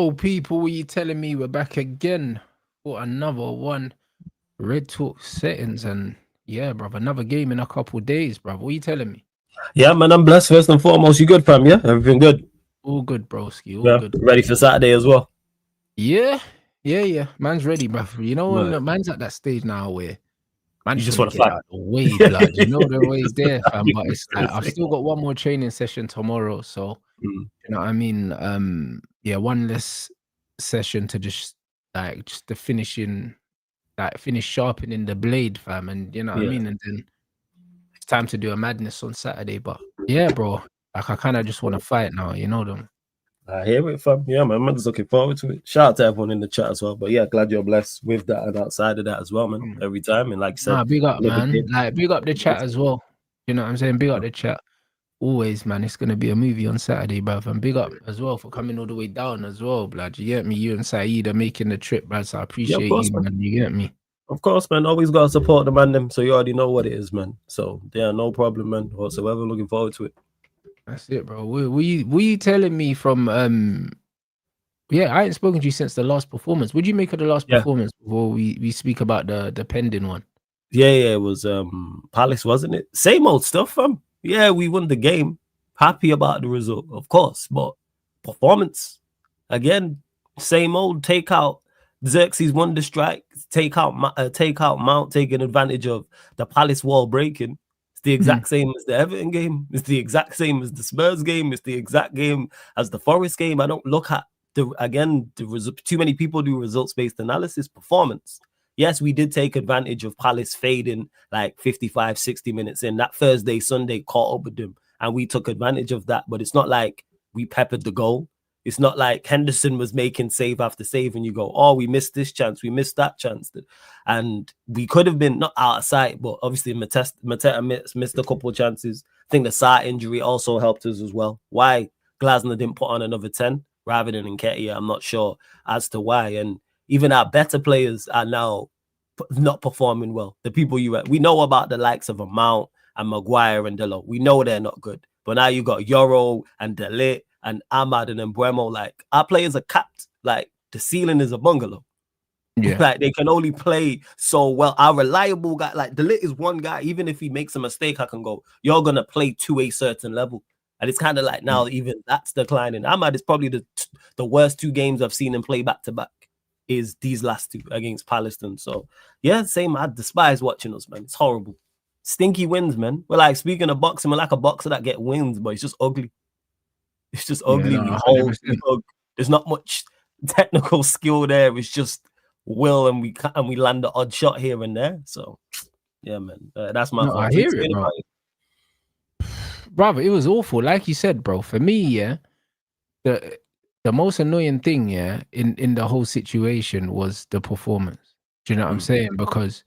Yo, people, what you telling me? We're back again for another one. Red Talk settings, and yeah, bruv, another game in a couple days, bruv. What you telling me? Yeah, man, I'm blessed first and foremost. You good, fam? Yeah, everything good. All good, broski. All Yeah, good. ready for Saturday as well. Yeah, yeah. Man's ready, bruv. You know when Man, man's at that stage now where man you just just want to want to get fight. out of the way, blood. You know the ways there, fam. You But were it's like gonna I've say. still got one more training session tomorrow, so Mm, you know what I mean. Yeah, one less session to just the finishing. Like finish sharpening the blade, fam, and you know what I yeah, mean. And then it's time to do a madness on Saturday. But yeah, bro, like I kind of just want to fight now. You know them. I hear it, fam. Yeah, man, I'm just looking forward to it. Shout out to everyone in the chat as well. But yeah, glad you're blessed with that and outside of that as well, man. Every time, and like you said, Nah, big up, another man. game. Like big up the chat as well. You know what I'm saying? Big up the chat. Always, man. It's gonna be a movie on Saturday, bruv. And big up as well for coming all the way down as well, blood. You get me? You and Saeed are making the trip, bruv. So I Yeah, of appreciate course, you, man. man. You get me? Of course, man. Always gotta support the man, them. So you already know what it is, man. So yeah, no problem, man. Whatsoever. Looking forward to it. That's it, bro. Were you telling me from Yeah, I ain't spoken to you since the last performance. What do you make of the last Yeah, performance before we speak about the pending one? yeah. It was Palace, wasn't it? Same old stuff, fam. Yeah, we won the game. Happy about the result, of course, but performance again, same old. Take out Xerxes Wonder Strike. Take out Mount taking advantage of the Palace wall breaking. It's the Mhm. exact same as the Everton game. It's the exact same as the Spurs game. It's the exact game as the Forest game. I don't look at the result. Too many people do results based analysis. Performance. Yes, we did take advantage of Palace fading like 55, 60 minutes in. That Thursday, Sunday caught up with them, and we took advantage of that. But it's not like we peppered the goal. It's not like Henderson was making save after save, and you go, oh, we missed this chance, we missed that chance. And we could have been not out of sight, but obviously Mateta missed a couple of chances. I think the Sarr injury also helped us as well. Why Glasner didn't put on another 10 rather than Nketiah, I'm not sure as to why. And even our better players are now not performing well. The people we know about the likes of a Mount and Maguire and Delo. We know they're not good. But now you got Yoro and Delit and Ahmad and Embuemo. Like our players are capped. Like the ceiling is a bungalow. Yeah. Like they can only play so well. Our reliable guy, like Delit is one guy. Even if he makes a mistake, I can go, you're gonna play to a certain level. And it's kind of like now even that's declining. Ahmad is probably the worst 2 games I've seen him play back to back is these last 2 against Palestine. So yeah, same. I despise watching us, man. It's horrible. Stinky wins, man. We're like, speaking of boxing, we're like a boxer that get wins, but it's just ugly. It's just Yeah, ugly. no, We hold, 100%. there's not much technical skill there. It's just will, and we land the odd shot here and there. So yeah, man, that's my No, I thoughts. What you hear it, saying bro. about it? Brother, it was awful. Like you said, bro. For me, yeah, the the most annoying thing, yeah, in the whole situation was the performance. Do you know what I'm saying? Because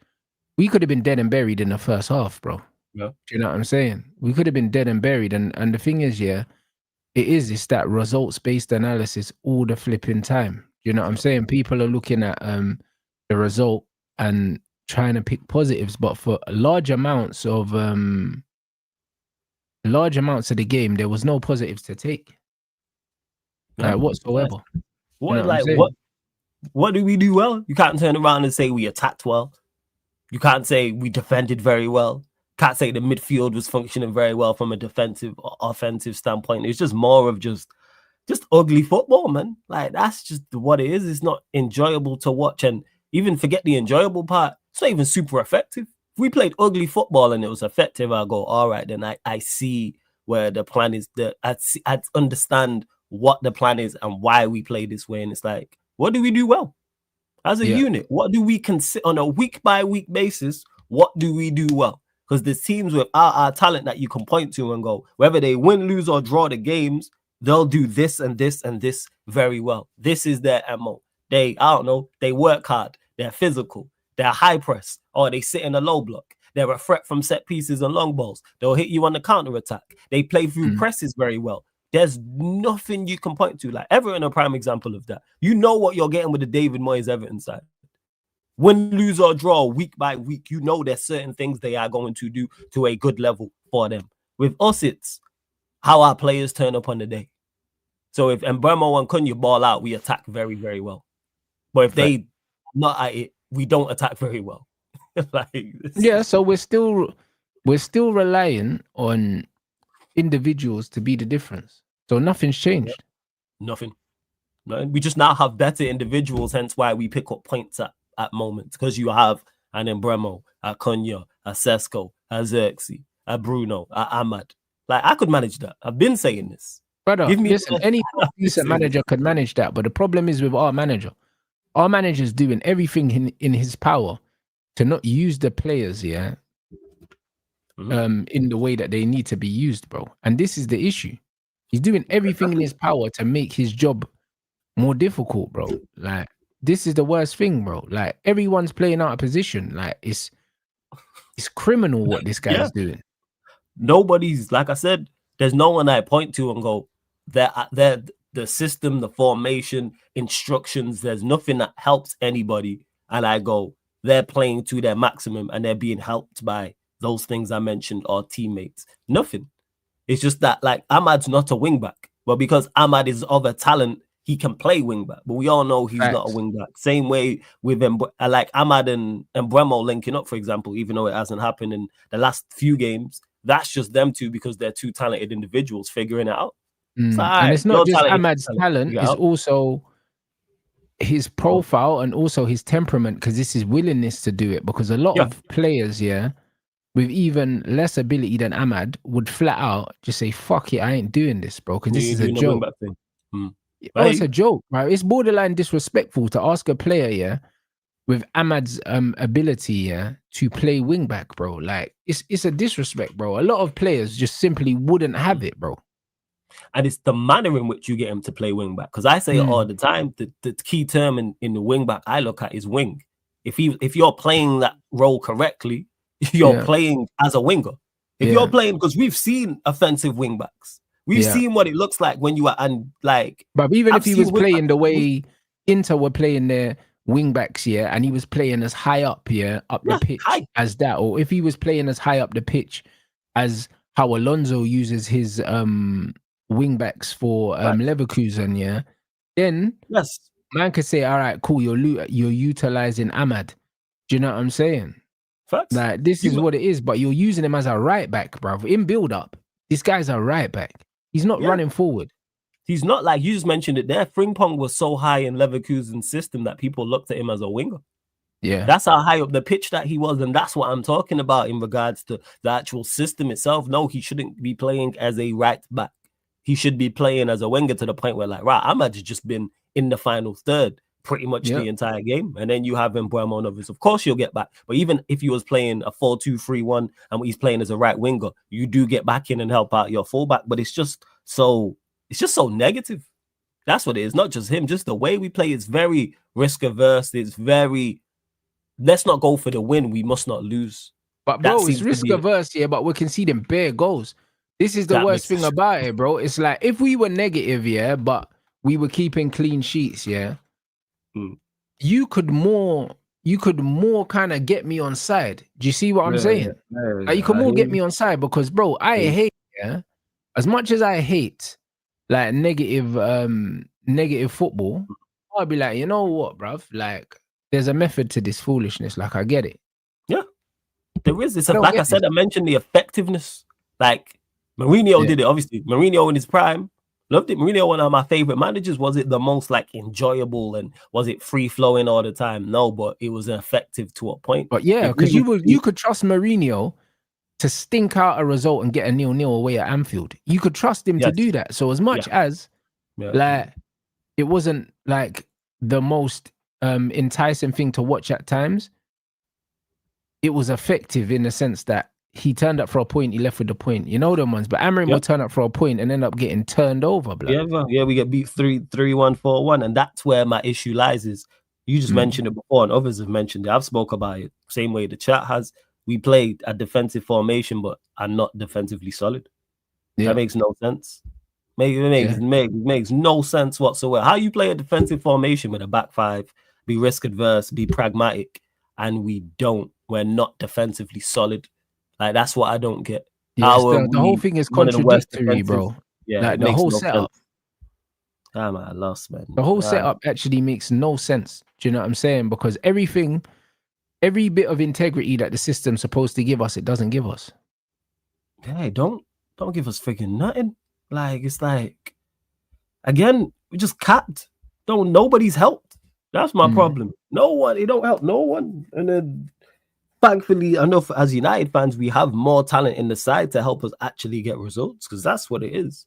we could have been dead and buried in the first half, bro. Yeah, Do you know what I'm saying? We could have been dead and buried. And the thing is, yeah, it's that results based analysis all the flipping time. You know what I'm saying? People are looking at the result and trying to pick positives, but for large amounts of the game, there was no positives to take, yeah. like whatsoever. You know What what I'm like saying? what do we do well? You can't turn around and say we attacked well. You can't say we defended very well. Can't say the midfield was functioning very well from a defensive or offensive standpoint. It's just more of just ugly football, man. Like that's just what it is. It's not enjoyable to watch, and even forget the enjoyable part. It's not even super effective. If we played ugly football and it was effective, I'll go, all right, then I see where the plan is. I understand what the plan is and why we play this way. And it's like, what do we do well as a Yeah, unit? What do we consider on a week by week basis? What do we do well? Because there's teams with our talent that you can point to and go, whether they win, lose, or draw the games, they'll do this and this and this very well. This is their MO. I don't know, they work hard, they're physical, they're high press, or they sit in a low block. They're a threat from set pieces and long balls. They'll hit you on the counter attack. They play through presses very well. There's nothing you can point to. Like Everton, a prime example of that. You know what you're getting with the David Moyes Everton side. Win, lose, or draw week by week, you know there's certain things they are going to do to a good level for them. With us, it's how our players turn up on the day. So if Mbeumo and Cunha ball out, we attack very, very well. But if they not at it, we don't attack very well. So we're still relying on individuals to be the difference. So nothing's changed. Nothing. No, we just now have better individuals, hence why we pick up points at moments, because you have an Mbeumo, a Cunha, a Sesko, a Xerxes, a Bruno, a Ahmad. Like, I could manage that. I've been saying this. Brother, listen, any decent manager could manage that, but the problem is with our manager. Our manager's doing everything in his power to not use the players, in the way that they need to be used, bro. And this is the issue. He's doing everything in his power to make his job more difficult, bro. Like, this is the worst thing, bro. Like, everyone's playing out of position. Like, it's criminal what this guy's doing. Nobody's, like I said, there's no one I point to and go, they're the system, the formation, instructions, there's nothing that helps anybody. And I go, they're playing to their maximum and they're being helped by those things I mentioned or teammates. Nothing. It's just that, like, Ahmad's not a wing back, but because Ahmad is of a talent, he can play wing back. But we all know he's not a wing back. Same way with like Ahmad and Mbeumo linking up, for example, even though it hasn't happened in the last few games. That's just them two because they're two talented individuals figuring it out. And it's not just Ahmad's talent, it's also his profile and also his temperament, because this is willingness to do it. Because a lot of players, with even less ability than Ahmad would flat out just say, fuck it, I ain't doing this, bro, because this is a joke. It's a joke, right? It's borderline disrespectful to ask a player, with Ahmad's ability, to play wing back, bro. Like, it's a disrespect, bro. A lot of players just simply wouldn't have it, bro. And it's the manner in which you get him to play wing back. Because I say it all the time, the key term in the wing back I look at is wing. If you're playing that role correctly, you're playing as a winger. If you're playing, because we've seen offensive wing backs. We've seen what it looks like when you are, and like, but even if he was playing the way Inter were playing their wing backs, and he was playing as high up, up the pitch as that, or if he was playing as high up the pitch as how Alonso uses his wing backs for Leverkusen, then man could say, all right, cool, you're utilizing Ahmad. Do you know what I'm saying? Facts. Like, this is what it is, but you're using him as a right back, bro. In build up, this guy's a right back. He's not running forward. He's not, like you just mentioned it there. Frimpong was so high in Leverkusen's system that people looked at him as a winger. Yeah. That's how high up the pitch that he was. And that's what I'm talking about in regards to the actual system itself. No, he shouldn't be playing as a right back. He should be playing as a winger to the point where, like, right, Ahmad's just been in the final third pretty much the entire game. And then you have Mbeumo and others. Of course, you'll get back. But even if he was playing a 4-2-3-1 and he's playing as a right winger, you do get back in and help out your fullback. But it's just so negative. That's what it is. Not just him, just the way we play. It's very risk averse. It's very, let's not go for the win. We must not lose. But bro, it's risk averse, but we're conceding bare goals. This is the worst thing about it, bro. It's like, if we were negative, but we were keeping clean sheets, you could more kind of get me on side. Do you see what I'm saying? Like, you could more get me on side because, bro, I hate, as much as I hate like negative football, I'll be like, you know what, bruv? Like, there's a method to this foolishness. Like, I get it. Yeah, there is. It's like I said, I mentioned the effectiveness. Like, Mourinho did it, obviously. Mourinho in his prime, loved it. Mourinho, one of my favorite managers. Was it the most, like, enjoyable and was it free flowing all the time? No, but it was effective to a point. But yeah, because you could trust Mourinho to stink out a result and get a 0-0 away at Anfield. You could trust him to do that. So as much as like, it wasn't like the most enticing thing to watch at times, it was effective in the sense that he turned up for a point, he left with the point. You know them ones. But Amorim will turn up for a point and end up getting turned over. Blood. Yeah, we get beat 3-1, 4-1. And that's where my issue lies is, you just mentioned it before and others have mentioned it. I've spoke about it. Same way the chat has. We played a defensive formation, but are not defensively solid. That makes no sense. Makes no sense whatsoever. How you play a defensive formation with a back five, be risk adverse, be pragmatic, and we're not defensively solid. Like, that's what I don't get. The whole thing is contradictory, bro. Yeah, like, the whole setup. Ah, man, I lost, man. The whole setup actually makes no sense. Do you know what I'm saying? Because every bit of integrity that the system's supposed to give us, it doesn't give us. Hey, don't give us freaking nothing. Like, it's like, again, we just capped. Nobody's helped. That's my problem. No one, it don't help no one. And then thankfully, I know as United fans, we have more talent in the side to help us actually get results, because that's what it is.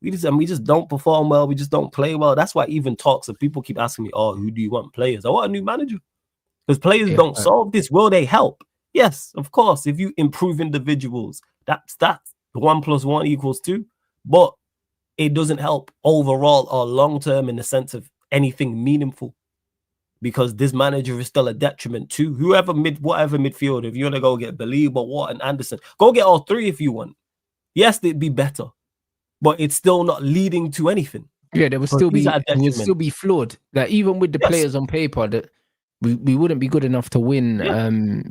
We just don't perform well. We just don't play well. That's why even talks of people keep asking me, "Oh, who do you want players?" I want a new manager, because players don't solve this. Will they help? Yes, of course. If you improve individuals, that's 1 + 1 = 2. But it doesn't help overall or long term in the sense of anything meaningful, because this manager is still a detriment to whatever midfielder. If you want to go get Belieber, Watt, and Anderson, go get all three if you want. Yes, it'd be better, but it's still not leading to anything. Yeah, it would still be flawed. Like, even with the players on paper, that we wouldn't be good enough to win.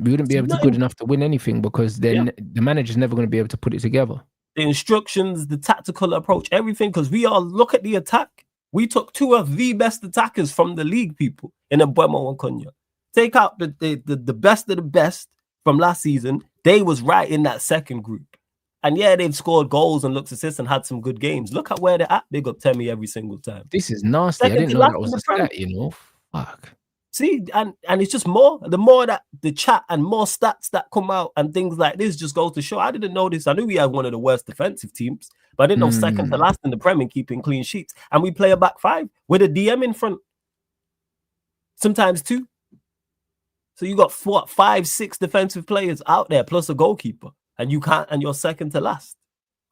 We wouldn't be able to good enough to win anything, because then the manager's never going to be able to put it together. The instructions, the tactical approach, everything. Because look at the attack. We took 2 of the best attackers from the league, people, in Mbeumo and Cunha. Take out the best of the best from last season. They was right in that second group. And yeah, they've scored goals and looked assists and had some good games. Look at where they're at. Big up Temi every single time. This is nasty. I didn't know that was a stat, you know. Fuck. See, and it's just more. The more that the chat and more stats that come out and things like this just goes to show. I didn't know this. I knew we had one of the worst defensive teams, but I didn't know second to last in the Prem in keeping clean sheets. And we play a back 5 with a DM in front. Sometimes 2. So you got 5, 6 defensive players out there plus a goalkeeper. And you're second to last.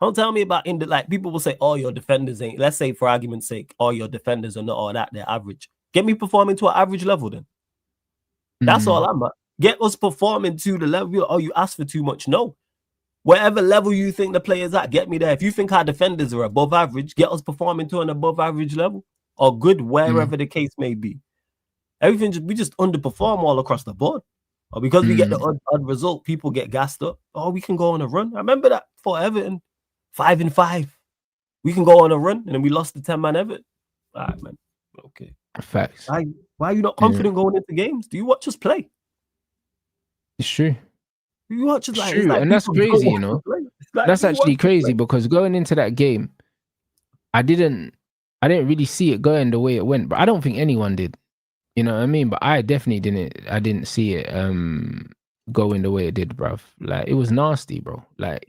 Don't tell me about people will say, "Oh, your defenders ain't." Let's say, for argument's sake, "Oh, your defenders are not all that. They're average." Get me performing to an average level, then. That's all I'm at. Get us performing to the level. Oh, you asked for too much. No, wherever level you think the players at, get me there. If you think our defenders are above average, get us performing to an above average level or good, wherever the case may be. We just underperform all across the board. Or because we get the odd result, people get gassed up. Oh, we can go on a run. I remember that for Everton, 5-5. We can go on a run, and then we lost the 10-man Everton. All right, man. Okay. Facts. Why are you not confident going into games? Do you watch us play? It's true. You watch us true, and that's crazy, you know. That's actually crazy, because going into that game, I didn't really see it going the way it went, but I don't think anyone did. You know what I mean? But I definitely didn't. I didn't see it going the way it did, bruv. Like, it was nasty, bro. Like,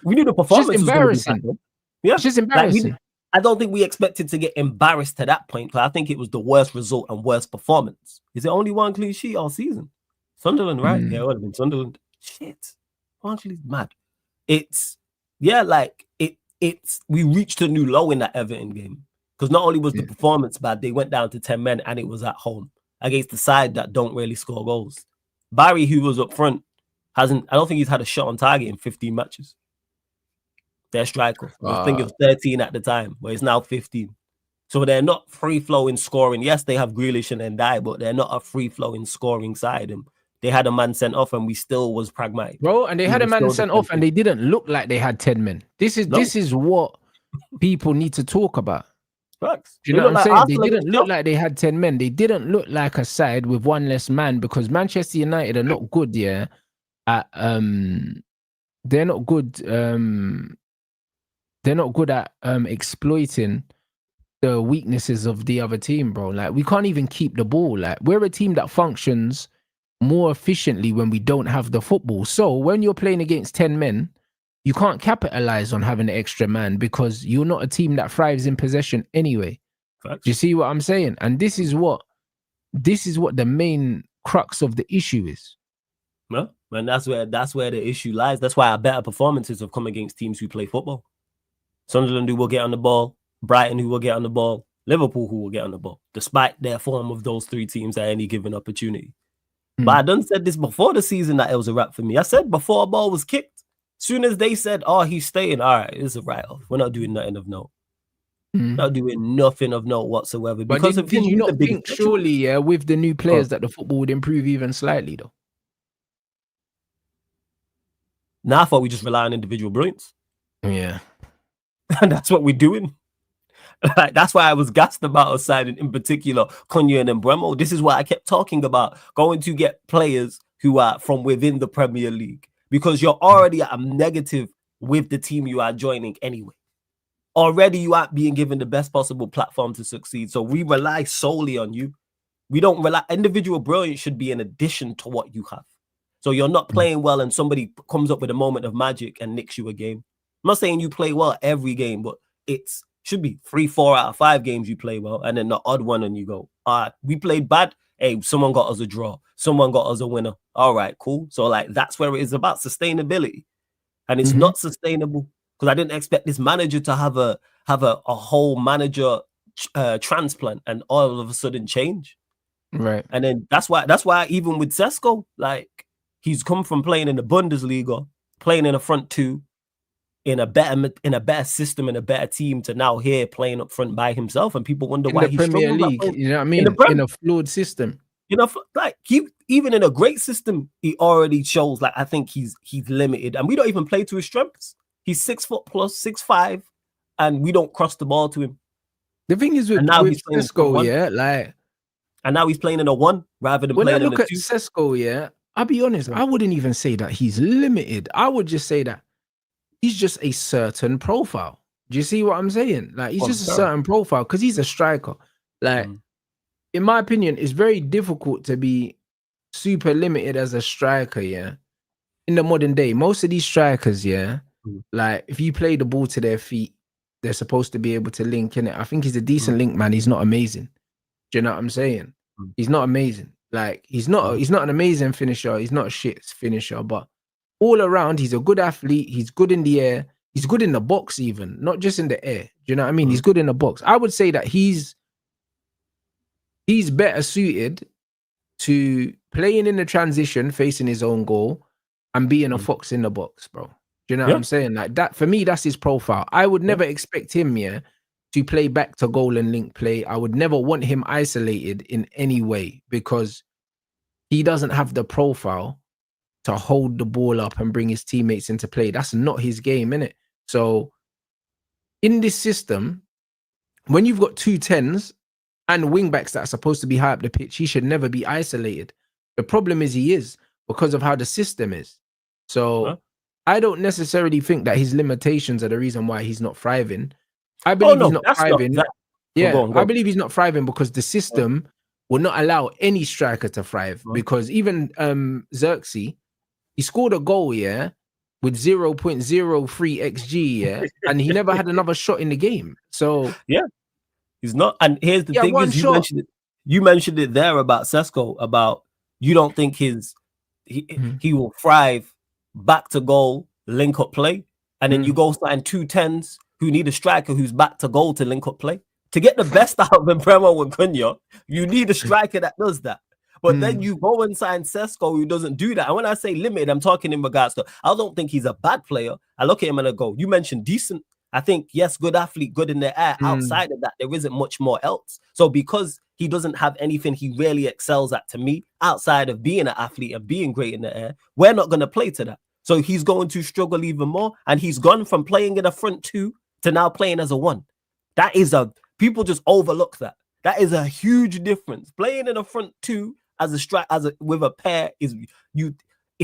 we knew the performance. Just embarrassing. It's just embarrassing. I don't think we expected to get embarrassed to that point, but I think it was the worst result and worst performance. Is it only 1 clean sheet all season? Sunderland, right? Yeah, it would have been Sunderland. Shit, 1 clean, mad. It's we reached a new low in that Everton game. Because not only was the performance bad, they went down to 10 men, and it was at home against the side that don't really score goals. Barry, who was up front, I don't think he's had a shot on target in 15 matches. Their striker. I think it was 13 at the time, but it's now 15. So they're not free-flowing scoring. Yes, they have Grealish and Ndiaye, but they're not a free-flowing scoring side. And they had a man sent off, and we still was pragmatic. Bro, and they had a man sent off, and they didn't look like they had 10 men. This is what people need to talk about. Facts. Do you know what I'm saying? They didn't look like they had 10 men. They didn't look like a side with 1 less man, because Manchester United are not good, at they're not good at exploiting the weaknesses of the other team, bro. Like, we can't even keep the ball. Like, we're a team that functions more efficiently when we don't have the football. So when you're playing against 10 men, you can't capitalize on having an extra man, because you're not a team that thrives in possession anyway. Facts. Do you see what I'm saying? And this is what the main crux of the issue is. No, and that's where the issue lies. That's why our better performances have come against teams who play football. Sunderland, who will get on the ball. Brighton, who will get on the ball. Liverpool, who will get on the ball, despite their form of those 3 teams at any given opportunity. But I done said this before the season that it was a wrap for me. I said before a ball was kicked, soon as they said, "Oh, he's staying," all right, it's a write-off. We're not doing nothing of note. Not doing nothing of note whatsoever. But because did you not think, surely, with the new players, that the football would improve even slightly, though? Now I thought we just rely on individual brilliance. Yeah. And that's what we're doing. Like, that's why I was gassed about us signing, in particular, Cunha and Bremo. This is what I kept talking about, going to get players who are from within the Premier League, because you're already at a negative with the team you are joining anyway. Already you aren't being given the best possible platform to succeed. So we rely solely on you. We don't rely. Individual brilliance should be an addition to what you have. So you're not playing well and somebody comes up with a moment of magic and nicks you a game. I'm not saying you play well every game, but it's should be 3-4 out of 5 games you play well, and then the odd one and you go, we played bad. Hey, someone got us a draw. Someone got us a winner. All right, cool. So like that's where it is about sustainability. And it's not sustainable, because I didn't expect this manager to have a whole manager transplant and all of a sudden change. Right. And then that's why even with Sesko, like, he's come from playing in the Bundesliga, playing in a front two, in a better system, in a better team, to now here playing up front by himself, and people wonder why he's Premier League. You know what I mean? In a flawed system. You know, like even in a great system, he already shows, like, I think he's limited, and we don't even play to his strengths. He's 6 foot plus, 6'5", and we don't cross the ball to him. The thing is with Sesko, yeah, like, and now he's playing in a 1 rather than when playing I look in a at 2. Sesko, yeah, I'll be honest, I wouldn't even say that he's limited. I would just say that he's just a certain profile. Do you see what I'm saying? Like, he's just a certain profile, because he's a striker. Like, in my opinion, it's very difficult to be super limited as a striker, yeah. In the modern day, most of these strikers, yeah, like, if you play the ball to their feet, they're supposed to be able to link in it. I think he's a decent link man. He's not amazing. Do you know what I'm saying? He's not amazing. Like, he's not an amazing finisher. He's not a shit finisher, but all around, he's a good athlete. He's good in the air. He's good in the box, even, not just in the air. Do you know what I mean? He's good in the box. I would say that he's better suited to playing in the transition, facing his own goal, and being a fox in the box, bro. Do you know what I'm saying? Like, that, for me, that's his profile. I would never expect him, to play back to goal and link play. I would never want him isolated in any way, because he doesn't have the profile to hold the ball up and bring his teammates into play. That's not his game, innit? So in this system, when you've got 2 10s and wing backs that are supposed to be high up the pitch, he should never be isolated. The problem is he is, because of how the system is. So I don't necessarily think that his limitations are the reason why he's not thriving. I believe he's not thriving. I believe he's not thriving because the system will not allow any striker to thrive. Because even Xerxes, he scored a goal, with 0.03 XG, and he never had another shot in the game. So he's not. And here's the thing: is you mentioned it there about Sesko, about you don't think he will thrive back to goal, link up play, and then you go sign 2 10s who need a striker who's back to goal to link up play. To get the best out of Bremo and Cunha, you need a striker that does that. But then you go and sign Sesko, who doesn't do that. And when I say limited, I'm talking in regards to, I don't think he's a bad player. I look at him and I go, you mentioned decent. I think, yes, good athlete, good in the air. Outside of that, there isn't much more else. So because he doesn't have anything he really excels at, to me, outside of being an athlete and being great in the air, we're not going to play to that. So he's going to struggle even more. And he's gone from playing in a front 2 to now playing as a 1. That is people just overlook that. That is a huge difference. Playing in a front 2 with a pair is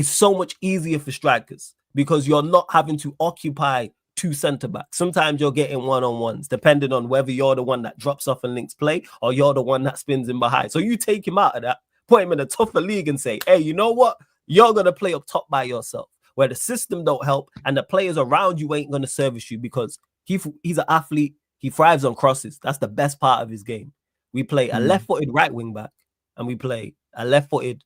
so much easier for strikers, because you're not having to occupy 2 centre backs. Sometimes you're getting one-on-ones, depending on whether you're the one that drops off and links play or you're the one that spins in behind. So you take him out of that, put him in a tougher league and say, hey, you know what? You're going to play up top by yourself, where the system don't help and the players around you ain't going to service you, because he's an athlete. He thrives on crosses. That's the best part of his game. We play a left-footed right wing back, and we play a left-footed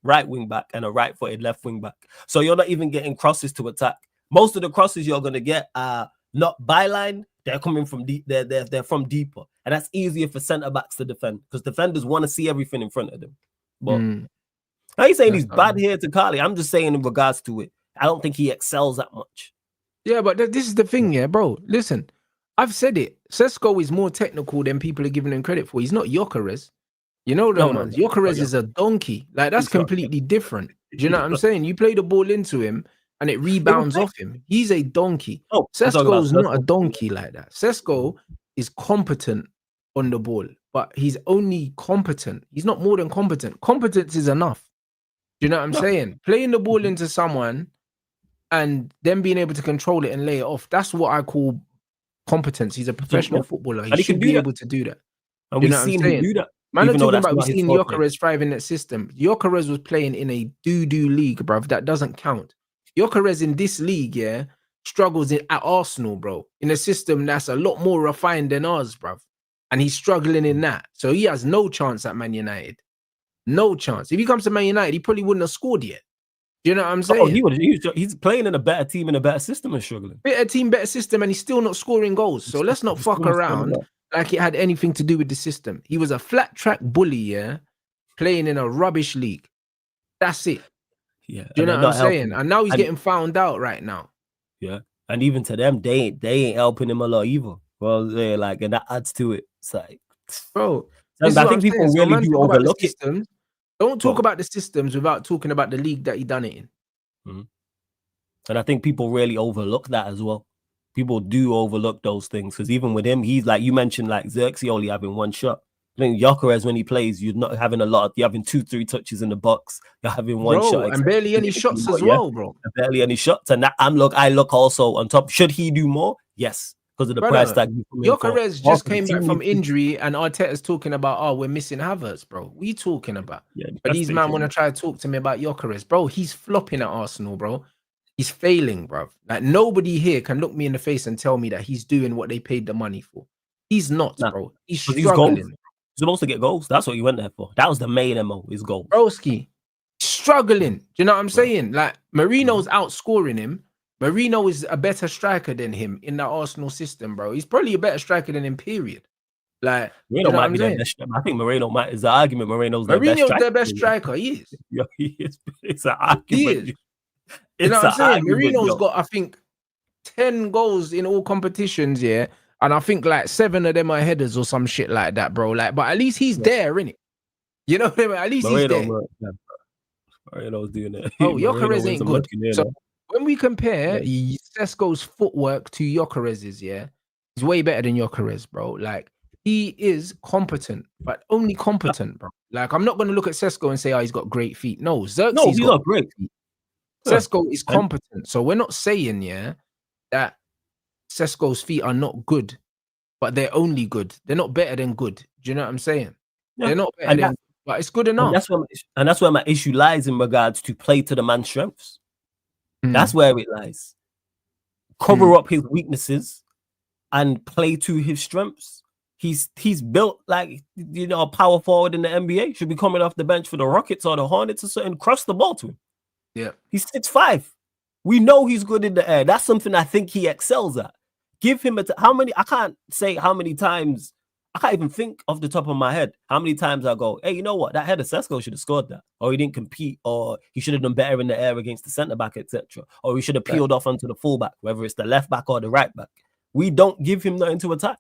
right wing back and a right-footed left wing back. So you're not even getting crosses to attack. Most of the crosses you're going to get are not byline. They're coming from deep. They're from deeper, and that's easier for centre backs to defend, because defenders want to see everything in front of them. But I ain't saying he's bad here to Carly. I'm just saying in regards to it, I don't think he excels that much. Yeah, but this is the thing, bro. Listen, I've said it. Sesko is more technical than people are giving him credit for. He's not Gyökeres. You know them ones. Gyökeres is a donkey. Like, that's completely different. Do you know what I'm saying? You play the ball into him and it rebounds off him. He's a donkey. Oh, I'm talking about Sesko's not a Sesko. donkey like that. Sesko is competent on the ball, but he's only competent. He's not more than competent. Competence is enough. Do you know what I'm saying? Playing the ball into someone and then being able to control it and lay it off. That's what I call competence. He's a professional footballer. He should be able to do that. And You we've know what I'm seen him saying? do that. Man, Even are though talking that's about we've not his seen forte. Gyökeres thrive in that system. Gyökeres was playing in a doo-doo league, bruv. That doesn't count. Gyökeres in this league, yeah, struggles at Arsenal, bro, in a system that's a lot more refined than ours, bruv. And he's struggling in that. So he has no chance at Man United. No chance. If he comes to Man United, he probably wouldn't have scored yet. Do you know what I'm saying? Oh, he's playing in a better team in a better system and struggling. Better team, better system, and he's still not scoring goals. So let's not fuck around like it had anything to do with the system. He was a flat track bully, yeah, playing in a rubbish league. That's it. Yeah. Do you know what I'm saying? And now he's getting found out right now. Yeah. And even to them, they ain't helping him a lot either. Well, they're like, and that adds to it. It's like, bro, I think people really do overlook it. Don't talk about the systems without talking about the league that he done it in. Mm-hmm. And I think people really overlook that as well. People do overlook those things because even with him, he's like you mentioned, like Xerxes only having one shot. I think Gyökeres, when he plays, you're not having a lot. You're having 2-3 touches in the box. You're having one shot, and barely any shots as well, bro. And barely any shots. And that I look also on top. Should he do more? Yes, because of the price tag. Gyökeres just came back from injury, and Arteta's talking about, oh, we're missing Havertz, bro. What are you talking about? Yeah, but these men want to try to talk to me about Gyökeres, bro. He's flopping at Arsenal, bro. He's failing, bro. Like nobody here can look me in the face and tell me that he's doing what they paid the money for. He's not, bro. He's struggling. He's supposed to get goals. That's what he went there for. That was the main MO, his goals. Broski, struggling. Do you know what I'm saying? Like Marino's outscoring him. Marino is a better striker than him in the Arsenal system, bro. He's probably a better striker than him, period. Like Moreno might be their best. I think Moreno is the argument. Marino's their best striker. He is. Yeah, he is. It's an argument. He is. You know what I'm saying? Marino's got, I think, 10 goals in all competitions, yeah. And I think like 7 of them are headers or some shit like that, bro. Like, but at least he's there, innit? You know what I mean? At least he's there. Marino's doing it. Oh, Gyökeres ain't good. So when we compare Sesko's footwork to Gyökeres's, yeah, he's way better than Gyökeres, bro. Like, he is competent, but only competent, bro. Like, I'm not going to look at Sesko and say, oh, he's got great feet. No, Xerxes he's got great feet. Sesko is competent. So we're not saying, yeah, that Sesko's feet are not good, but they're only good. They're not better than good. Do you know what I'm saying? Yeah. They're not better than, but it's good enough. And that's where my issue lies in regards to play to the man's strengths. That's where it lies. Cover up his weaknesses and play to his strengths. He's built like, you know, a power forward in the NBA. Should be coming off the bench for the Rockets or the Hornets or something. Cross the ball to him. Yeah, he's 6'5". We know he's good in the air. That's something I think he excels at. Give him how many? I can't say how many times. I can't even think off the top of my head how many times I go, hey, you know what? That header Sesko should have scored that, or he didn't compete, or he should have done better in the air against the centre back, etc. Or he should have peeled off onto the fullback, whether it's the left back or the right back. We don't give him nothing to attack.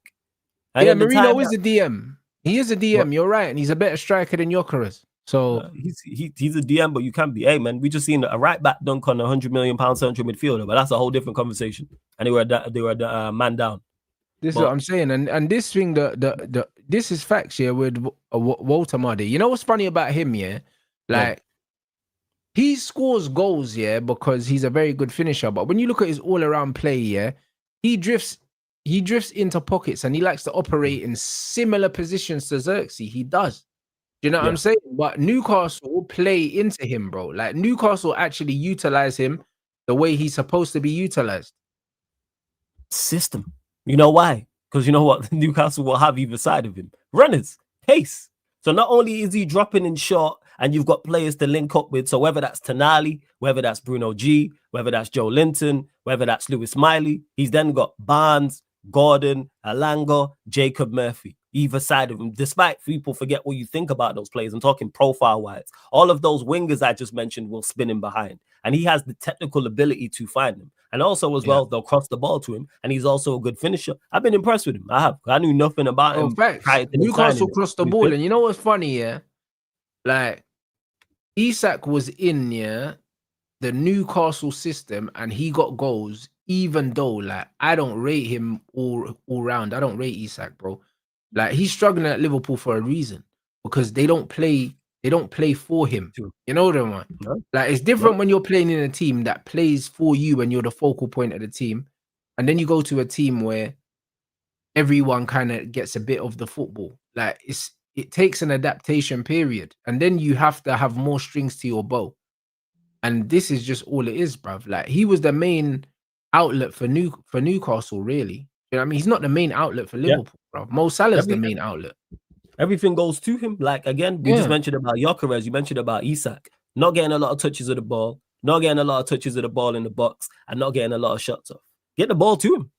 And yeah, Marino is a DM. He is a DM. What? You're right, and he's a better striker than Gyökeres. So he's a DM, but you can be. Hey man, we just seen a right back dunk on a £100 million central midfielder, but that's a whole different conversation. And they were man down. This is what I'm saying, and this thing, this is facts here with Walter Muddy. You know what's funny about him, yeah? Like he scores goals, yeah, because he's a very good finisher. But when you look at his all-around play, yeah, he drifts into pockets and he likes to operate in similar positions to Xerxes. He does. Do you know what I'm saying? But Newcastle play into him, bro. Like Newcastle actually utilize him the way he's supposed to be utilized. System. You know why? Because you know what? Newcastle will have either side of him. Runners, pace. So not only is he dropping in short and you've got players to link up with, so whether that's Tonali, whether that's Bruno G, whether that's Joe Linton, whether that's Lewis Miley, he's then got Barnes, Gordon, Alanga, Jacob Murphy, either side of him. Despite people forget what you think about those players, I'm talking profile-wise. All of those wingers I just mentioned will spin him behind. And he has the technical ability to find them. And also as well, they'll cross the ball to him. And he's also a good finisher. I've been impressed with him. I have. I knew nothing about him. Newcastle crossed the ball. And you know what's funny, yeah? Like, Isak was in, yeah? the Newcastle system and he got goals, even though like I don't rate him all round. I don't rate Isak, bro. Like he's struggling at Liverpool for a reason because they don't play for him. You know what I mean? No, Like it's different when you're playing in a team that plays for you and you're the focal point of the team, and then you go to a team where everyone kind of gets a bit of the football. Like it takes an adaptation period, and then you have to have more strings to your bow. And this is just all it is, bruv. Like he was the main outlet for Newcastle, really. You know what I mean? He's not the main outlet for Liverpool, bruv. Mo Salah's the main outlet. Everything goes to him. Like again, we just mentioned about Gyökeres, you mentioned about Isak, not getting a lot of touches of the ball, not getting a lot of touches of the ball in the box, and not getting a lot of shots off. Get the ball to him.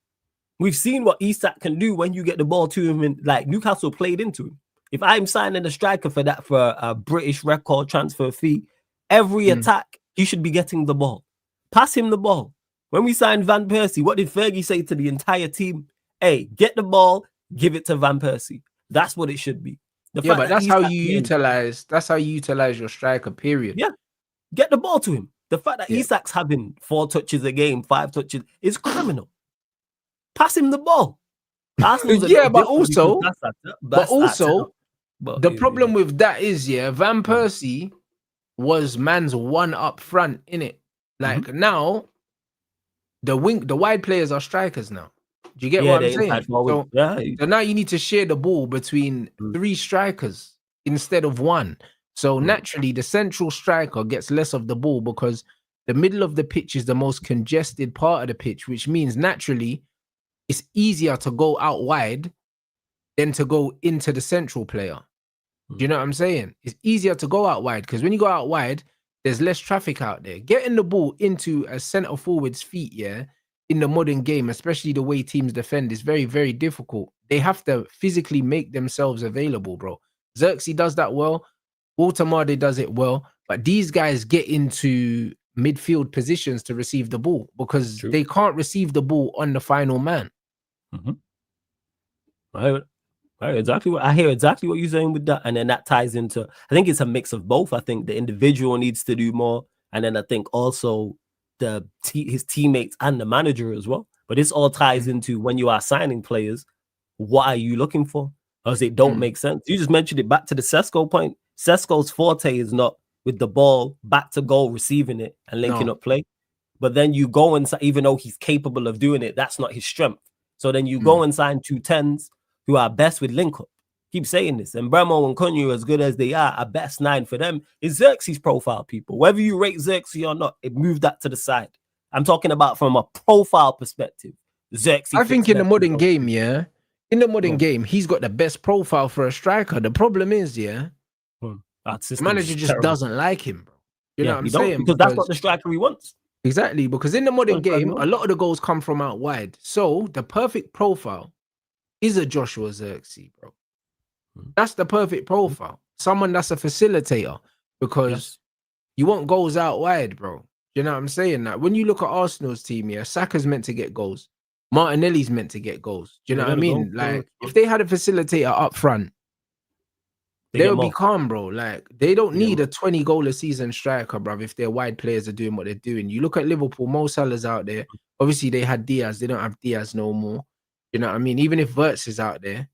We've seen what Isak can do when you get the ball to him, and like Newcastle played into him. If I'm signing a striker for a British record transfer fee, every attack he should be getting the ball. Pass him the ball. When we signed Van Persie, what did Fergie say to the entire team? Hey, get the ball, give it to Van Persie. That's what it should be. But that's how you utilize. That's how you utilize your striker. Period. Yeah, get the ball to him. The fact that Isak's having 4 touches a game, 5 touches is criminal. Pass him the ball. But also, the problem with that is, Van Persie was man's one up front in it. Like now, the wide players are strikers now. Do you get what I'm saying? So now you need to share the ball between 3 strikers instead of 1. So naturally, the central striker gets less of the ball because the middle of the pitch is the most congested part of the pitch, which means naturally it's easier to go out wide than to go into the central player. Do you know what I'm saying? It's easier to go out wide because when you go out wide, there's less traffic out there. Getting the ball into a centre forward's feet, in the modern game, especially the way teams defend, is very, very difficult. They have to physically make themselves available, bro. Xerxes does that well. Altamade does it well. But these guys get into midfield positions to receive the ball because they can't receive the ball on the final man. Exactly what I hear. Exactly what you're saying with that, and then that ties into. I think it's a mix of both. I think the individual needs to do more, and then I think also his teammates and the manager as well. But this all ties into when you are signing players. What are you looking for? Because it don't make sense. You just mentioned it back to the Sesko point. Sesko's forte is not with the ball back to goal, receiving it and linking up play. But then you go and even though he's capable of doing it, that's not his strength. So then you go and sign 2 10s who are best with link up. Keep saying this. And Bremo and Cunha, as good as they are, a best 9 for them is Xerxes profile, people. Whether you rate Xerxes or not, it moved that to the side. I'm talking about from a profile perspective. Xerxes. I think in the modern game, in the modern game, he's got the best profile for a striker. The problem is, the manager just doesn't like him, bro. You know what I'm saying? Because that's not the striker he wants. Exactly, because in the modern game, a lot of the goals come from out wide. So the perfect profile is a Joshua Xerxes, bro. That's the perfect profile. Someone that's a facilitator, because you want goals out wide, bro. You know what I'm saying? Like when you look at Arsenal's team, Saka's meant to get goals. Martinelli's meant to get goals. Do you know what I mean? Like if they had a facilitator up front, they would be calm, bro. Like they don't need a 20 goal a season striker, bro. If their wide players are doing what they're doing. You look at Liverpool, Mo Salah's out there. Obviously, they had Diaz. They don't have Diaz no more. You know what I mean? Even if Wirtz is out there,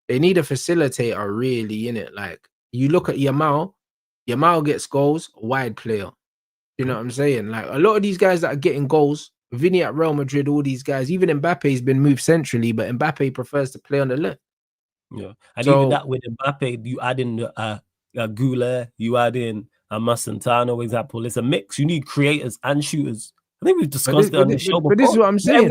they need a facilitator, really, innit? Like you look at Yamal gets goals, wide player. You know what I'm saying? Like a lot of these guys that are getting goals, Vinny at Real Madrid, all these guys, even Mbappe's been moved centrally, but Mbappe prefers to play on the left. Yeah, and even that with Mbappe, you add in Goulet, you add in a Masantano example. It's a mix. You need creators and shooters. I think we've discussed it on the show before. But this is what I'm saying.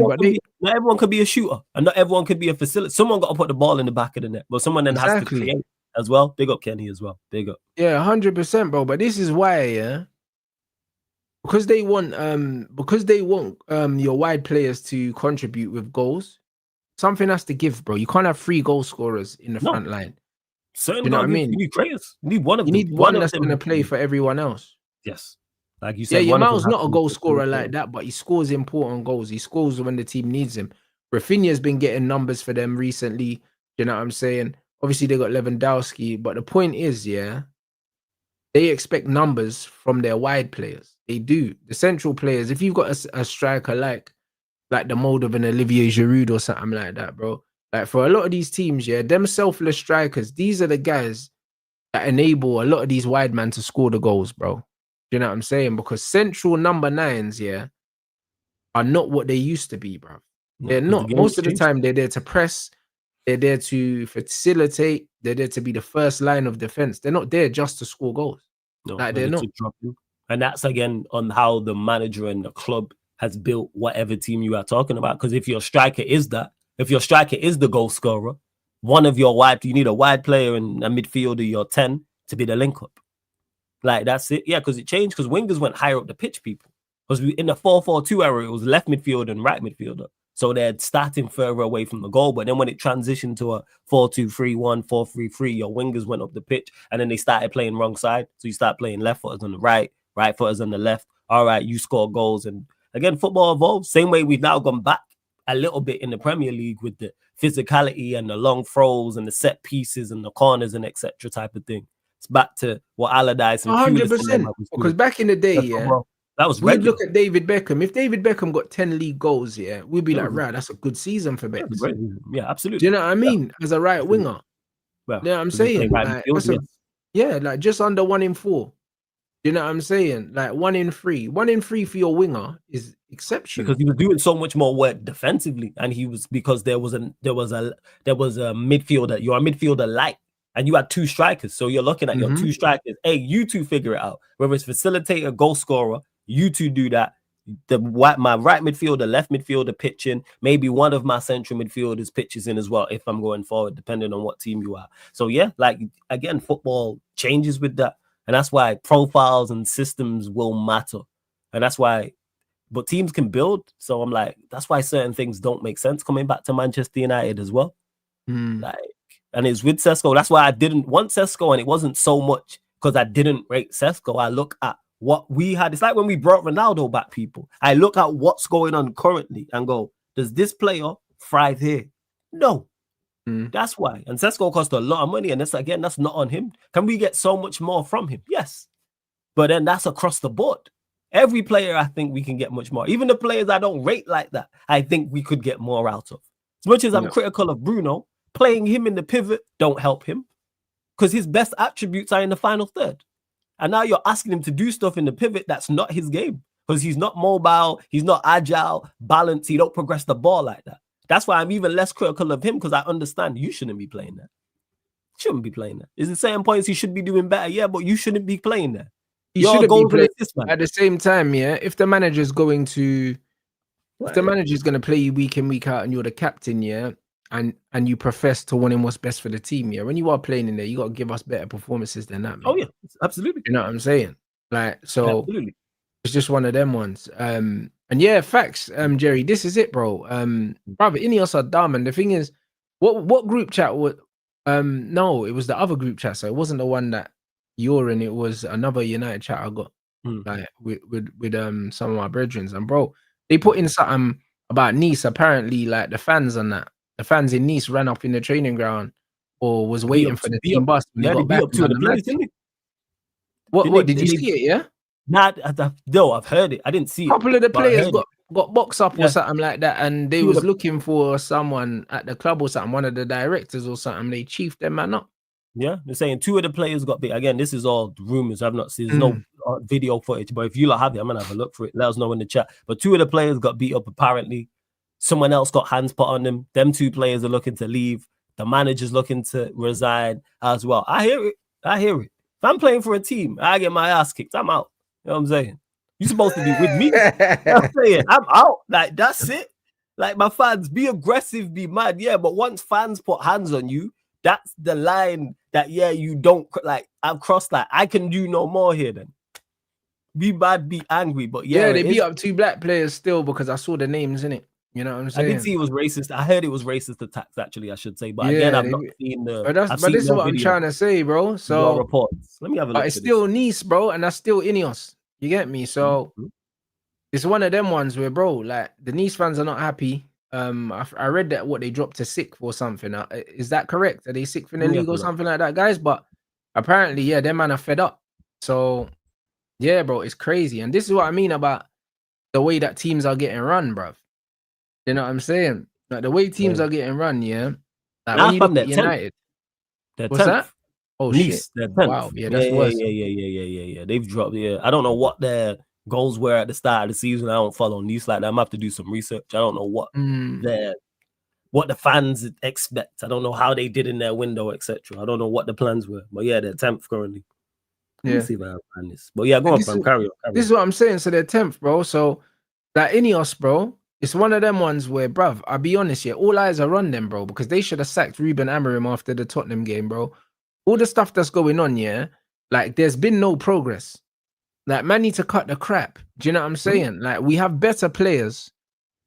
Not everyone can be a shooter, and not everyone can be a facilitator. Someone got to put the ball in the back of the net, but someone then has to create as well. Big up Kenny as well. Big up. Yeah, 100%, bro. But this is why, because they want your wide players to contribute with goals. Something has to give, bro. You can't have 3 goal scorers in the front line. Certainly, you know what I mean? You need creators. You need one of them. You need one that's going to play for everyone else. Yes. Like you said, Yamal's not a goal scorer like that, but he scores important goals. He scores when the team needs him. Rafinha's been getting numbers for them recently. You know what I'm saying? Obviously, they got Lewandowski, but the point is, they expect numbers from their wide players. They do. The central players, if you've got a striker like the mold of an Olivier Giroud or something like that, bro. Like for a lot of these teams, yeah, them selfless strikers, these are the guys that enable a lot of these wide men to score the goals, bro. Do you know what I'm saying? Because central number 9s, yeah, are not what they used to be, bro. They're not. Most of the time, they're there to press. They're there to facilitate. They're there to be the first line of defense. They're not there just to score goals. No, like they're not. And that's again on how the manager and the club has built whatever team you are talking about. Because if your striker is the goal scorer, one of your you need a wide player and a midfielder, your 10 to be the link up. Like that's it. Yeah, because it changed because wingers went higher up the pitch, people. Because in the 4-4-2 era, it was left midfielder and right midfielder. So they're starting further away from the goal. But then when it transitioned to a 4-2-3-1, 4-3-3, your wingers went up the pitch and then they started playing wrong side. So you start playing left footers on the right footers on the left. All right, you score goals. And again, football evolves. Same way we've now gone back a little bit in the Premier League with the physicality and the long throws and the set pieces and the corners and etc. type of thing. It's back to what Allardyce and 100%. Because back in the day, that was we'd look at David Beckham. If David Beckham got 10 league goals, we'd be like, right, that's a good season for Beckham. Yeah, absolutely. Do you know what I mean? As a right winger. Well, you know what I'm saying? Like just under 1 in 4. You know what I'm saying? Like 1 in 3. 1 in 3 for your winger is exceptional. Because he was doing so much more work defensively, and he was because there was a midfielder. You're a midfielder light, and you had 2 strikers. So you're looking at your 2 strikers. Hey, you 2 figure it out. Whether it's facilitator, goal scorer, you 2 do that. My right midfielder, left midfielder pitching. Maybe one of my central midfielders pitches in as well if I'm going forward, depending on what team you are. So yeah, like again, football changes with that. And that's why profiles and systems will matter. And that's why, but teams can build. So I'm like, that's why certain things don't make sense coming back to Manchester United as well. Like, and it's with Sesko. That's why I didn't want Sesko. And it wasn't so much because I didn't rate Sesko. I look at what we had. It's like when we brought Ronaldo back, people. I look at what's going on currently and go, does this player thrive here? No. That's why. And Sesko cost a lot of money. And that's not on him. Can we get so much more from him? Yes. But then that's across the board. Every player, I think we can get much more. Even the players I don't rate like that, I think we could get more out of. As much as I'm critical of Bruno, playing him in the pivot don't help him because his best attributes are in the final third. And now you're asking him to do stuff in the pivot that's not his game because he's not mobile, he's not agile, balanced, he don't progress the ball like that. That's why I'm even less critical of him because I understand you shouldn't be playing that. Shouldn't be playing that. Is it certain points he should be doing better? Yeah, but you shouldn't be playing that. He shouldn't be playing at the same time, if the manager's going to if the manager's going to play you week in, week out and you're the captain, and you profess to wanting what's best for the team, when you are playing in there, you got to give us better performances than that, man. Oh yeah, absolutely. You know what I'm saying? Like, so absolutely. It's just one of them ones. And yeah, facts, Jerry, this is it, bro. Brother, Ineos are dumb. And the thing is, what group chat would no, it was the other group chat, so it wasn't the one that you're in, it was another United chat I got like with some of my brethren. And bro, they put in something about Nice. Apparently, like the fans in Nice ran up in the training ground or was waiting for the team bus when they got back to the place. What did you see it? Yeah. No, I've heard it. I didn't see it. A couple of the players got box up or something like that, and they was looking for someone at the club or something, one of the directors or something. They chiefed them man up. Yeah, they're saying 2 of the players got beat. Again, this is all rumors. I've not seen. There's no video footage, but if you have it, I'm gonna have a look for it. Let us know in the chat. But 2 of the players got beat up. Apparently, someone else got hands put on them. Them 2 players are looking to leave. The manager's looking to resign as well. I hear it. If I'm playing for a team, I get my ass kicked. I'm out. You know what I'm saying? You're supposed to be with me. I'm saying I'm out. Like, that's it. Like, my fans, be aggressive, be mad. Yeah, but once fans put hands on you, that's the line that, you don't, like, I've crossed that. I can do no more here then. Be mad, be angry. But they beat up 2 black players still because I saw the names in it. You know what I'm saying? I did see it was racist. I heard it was racist attacks, actually, I should say. But again, I've not seen the. But this is what I'm trying to say, bro. So reports. Let me have a look. It's still Nice, bro, and that's still Ineos. You get me? So it's one of them ones where, bro, like the Nice fans are not happy. I read that they dropped to 6th or something. Is that correct? Are they 6th in the league or something like that, guys? But apparently, them man are fed up. So Yeah, bro, it's crazy. And this is what I mean about the way that teams are getting run, bruv. You know what I'm saying? Like the way teams are getting run, yeah. Like when Now you from look at their 10th. United, Their what's 10th. that? Oh shit! Nice, their 10th. Wow, yeah, that's worse. Yeah. They've dropped. Yeah, I don't know what their goals were at the start of the season. I don't follow Nice like that. I'm gonna have to do some research. I don't know what the fans expect. I don't know how they did in their window, etc. I don't know what the plans were. But yeah, they're 10th currently. Let me see if I find this. But yeah, go on, fam. Carry on. This is what I'm saying. So they're 10th, bro. So that Ineos, bro, it's one of them ones where, bruv, I'll be honest, yeah, all eyes are on them, bro, because they should have sacked Ruben Amorim after the Tottenham game, bro. All the stuff that's going on, yeah, like there's been no progress. Like, man need to cut the crap. Do you know what I'm saying? Like, we have better players.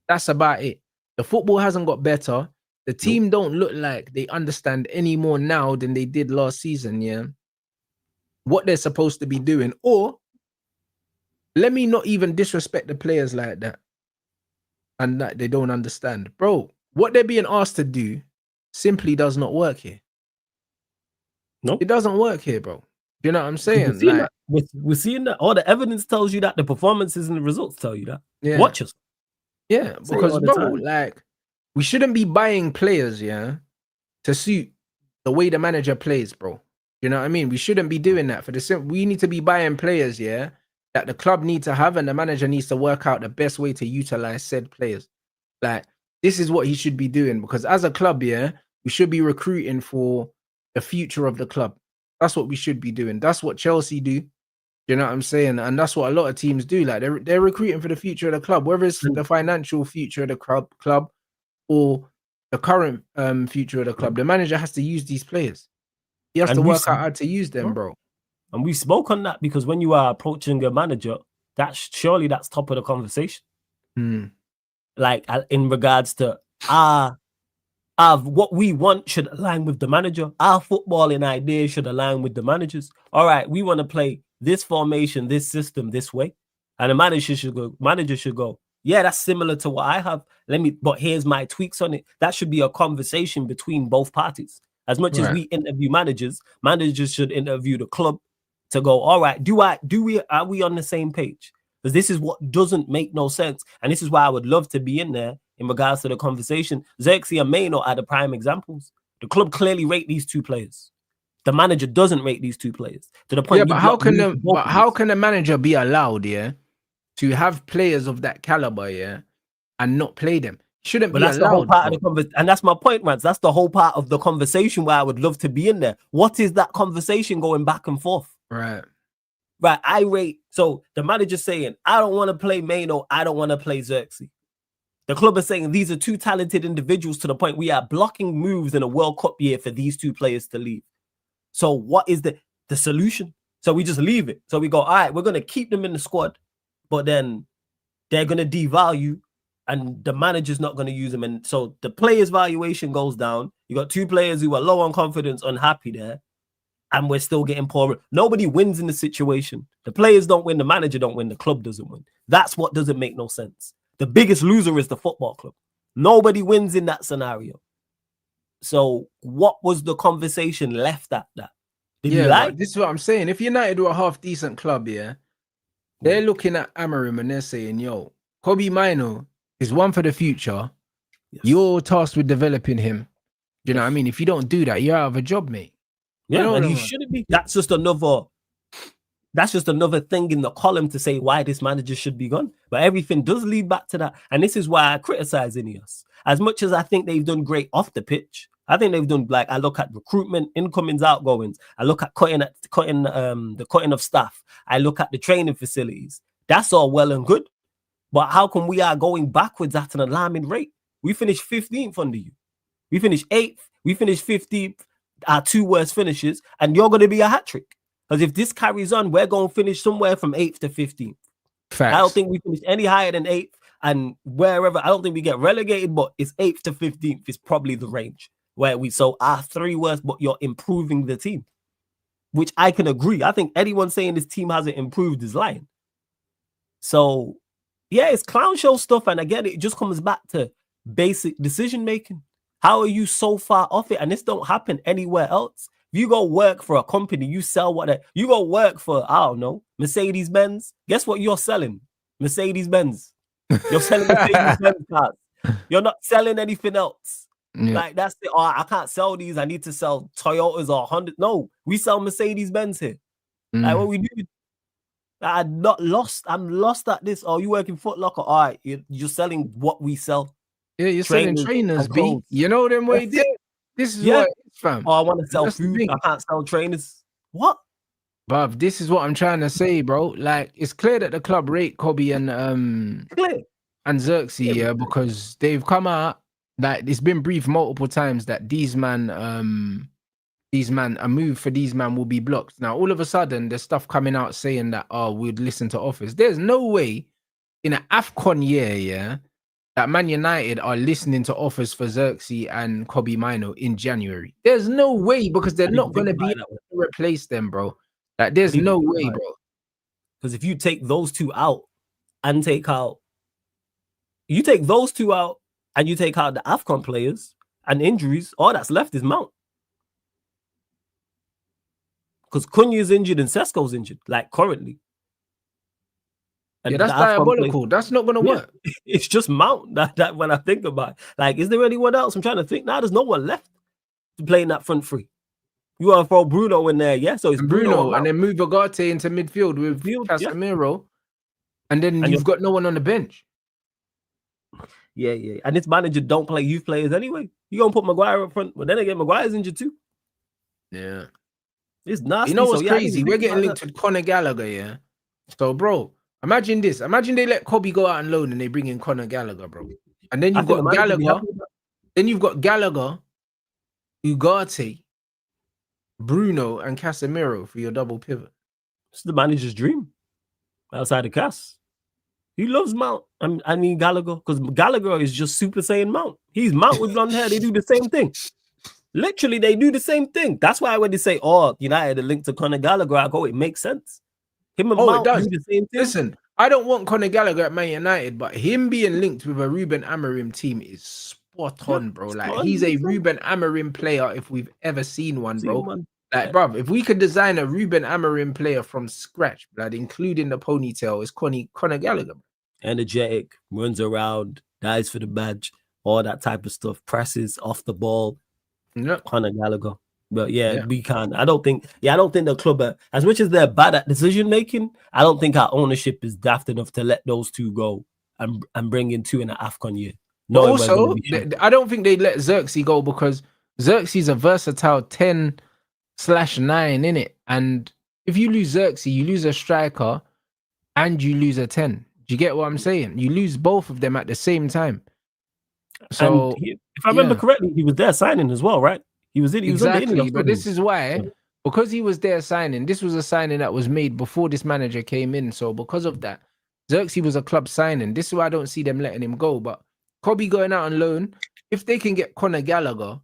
That's about it. The football hasn't got better. The team don't look like they understand any more now than they did last season, yeah? What they're supposed to be doing. Or, let me not even disrespect the players like that. And that they don't understand. Bro, what they're being asked to do simply does not work here. No. It doesn't work here, bro. You know what I'm saying? We're seeing that. All the evidence tells you that. The performances and the results tell you that. Yeah. Watch us. Yeah, because bro, like we shouldn't be buying players, yeah, to suit the way the manager plays, bro. You know what I mean? We shouldn't be doing that for the we need to be buying players, yeah, that the club need to have, and the manager needs to work out the best way to utilize said players. Like this is what he should be doing, because as a club, yeah, we should be recruiting for the future of the club. That's what we should be doing. That's what Chelsea do. You know what I'm saying? And that's what a lot of teams do. Like they're recruiting for the future of the club, whether it's the financial future of the club or the current future of the club. The manager has to use these players. He has to work out how to use them, bro. And we spoke on that because when you are approaching a manager, that's top of the conversation. Like in regards to what we want should align with the manager. Our footballing ideas should align with the managers. All right, we want to play this formation, this system, this way. And the manager should go, yeah, that's similar to what I have. But here's my tweaks on it. That should be a conversation between both parties. As much as we interview managers should interview the club to go, all right, are we on the same page? Because this is what doesn't make no sense. And this is why I would love to be in there in regards to the conversation. Xerxes and Maino are the prime examples. The club clearly rate these two players. The manager doesn't rate these two players to the point. Yeah, but how can the manager be allowed, to have players of that caliber, and not play them? Shouldn't be allowed. The whole part of the and that's my point, Rants. That's the whole part of the conversation where I would love to be in there. What is that conversation going back and forth? Right. I rate. So the manager's saying, I don't want to play Maino. I don't want to play Xerxes. The club is saying these are two talented individuals to the point we are blocking moves in a World Cup year for these two players to leave. So what is the solution? So we just leave it. So we go, all right, we're going to keep them in the squad, but then they're going to devalue and the manager's not going to use them. And so the player's valuation goes down. You got two players who are low on confidence, unhappy there, and we're still getting poorer. Nobody wins in the situation. The players don't win, the manager don't win, the club doesn't win. That's what doesn't make no sense. The biggest loser is the football club. Nobody wins in that scenario. So what was the conversation left at that? This is what I'm saying. If United were a half decent club, they're looking at Amorim and they're saying, yo, Kobe Maino is one for the future. Yes. You're tasked with developing him. Do you know what I mean? If you don't do that, you're out of a job, mate. Yeah, and you shouldn't be. That's just another thing in the column to say why this manager should be gone. But everything does lead back to that. And this is why I criticize Ineos. As much as I think they've done great off the pitch, I think they've done, like, I look at recruitment, incomings, outgoings. I look at the cutting of staff. I look at the training facilities. That's all well and good. But how come we are going backwards at an alarming rate? We finished 15th under you. We finished 8th. We finished 15th. Our two worst finishes. And you're going to be a hat-trick. Because if this carries on, we're going to finish somewhere from 8th to 15th. Facts. I don't think we finish any higher than 8th. And wherever, I don't think we get relegated, but it's 8th to 15th is probably the range. So our three worst, but you're improving the team, which I can agree. I think anyone saying this team hasn't improved is lying. So, yeah, it's clown show stuff. And again, it just comes back to basic decision making. How are you so far off it? And this don't happen anywhere else. you go work for a company, you sell you go work for, I don't know, Mercedes Benz. Guess what you're selling? Mercedes Benz. You're selling Mercedes Benz cars. You're not selling anything else. Yeah. Like that's the I can't sell these. I need to sell Toyotas or Honda. No, we sell Mercedes Benz here. Like what we do. I'm lost at this. Oh, you working Foot Locker? All right, you're selling what we sell. Yeah, you're selling trainers, B. You know them way. This is what it's, fam. Oh, I want to sell food. I can't sell trainers. What? Bruv, this is what I'm trying to say, bro. Like, it's clear that the club rate Kobe and Xerxes, because they've come out. Like, it's been briefed multiple times that a move for these man will be blocked. Now, all of a sudden, there's stuff coming out saying that, oh, we'd listen to offers. There's no way in an AFCON year, that Man United are listening to offers for Xerxes and Kobe Mino in January. There's no way, because they're not going to be able to replace them, bro. Like, there's no way, bro. Because if you take those two out and take out the AFCON players and injuries, all that's left is Mount. Because Cunha's injured and Sesko's injured, like currently. And yeah, that's diabolical. That's not going to work. It's just Mount that when I think about it. Like, is there anyone else? I'm trying to think. Now there's no one left to play in that front three. You want to throw Bruno in there, yeah? So it's Bruno and then move Agate into midfield with Casemiro. And then you've got no one on the bench. Yeah. And this manager don't play youth players anyway. You gonna put Maguire up front, but then again, Maguire's injured too. Yeah. It's nasty. You know what's crazy? We're getting linked with Conor Gallagher, yeah? So, bro, imagine this. Imagine they let Kobe go out on loan and they bring in Conor Gallagher, bro. And then you've got Gallagher. Then you've got Gallagher, Ugarte, Bruno, and Casemiro for your double pivot. It's the manager's dream. Outside the cast. He loves Mount. I mean Gallagher, because Gallagher is just Super Saiyan Mount. He's Mount with blonde hair. They do the same thing. Literally, they do the same thing. That's why when they say, oh, United are linked to Conor Gallagher, I go, it makes sense. Him and Mount do the same thing. Listen, I don't want Conor Gallagher at Man United, but him being linked with a Ruben Amorim team is spot on, bro. Like, he's a Ruben Amorim player if we've ever seen one, bro. Like, bro, if we could design a Ruben Amorim player from scratch, blood, including the ponytail, it's Conor Gallagher. Energetic, runs around, dies for the badge, all that type of stuff, presses off the ball. Conor Gallagher. But we can't. I don't think the club, as much as they're bad at decision making, I don't think our ownership is daft enough to let those two go and bring in two in an AFCON year. No, also, I don't think they let Xerxes go because Xerxes is a versatile 10/9 in it. And if you lose Xerxes, you lose a striker and you lose a 10. Do you get what I'm saying? You lose both of them at the same time. So if I remember correctly, he was there signing as well, right? He was exactly, but this is why, because he was there signing. This was a signing that was made before this manager came in. So because of that, Xerxes was a club signing. This is why I don't see them letting him go. But Kobe going out on loan, if they can get Conor Gallagher,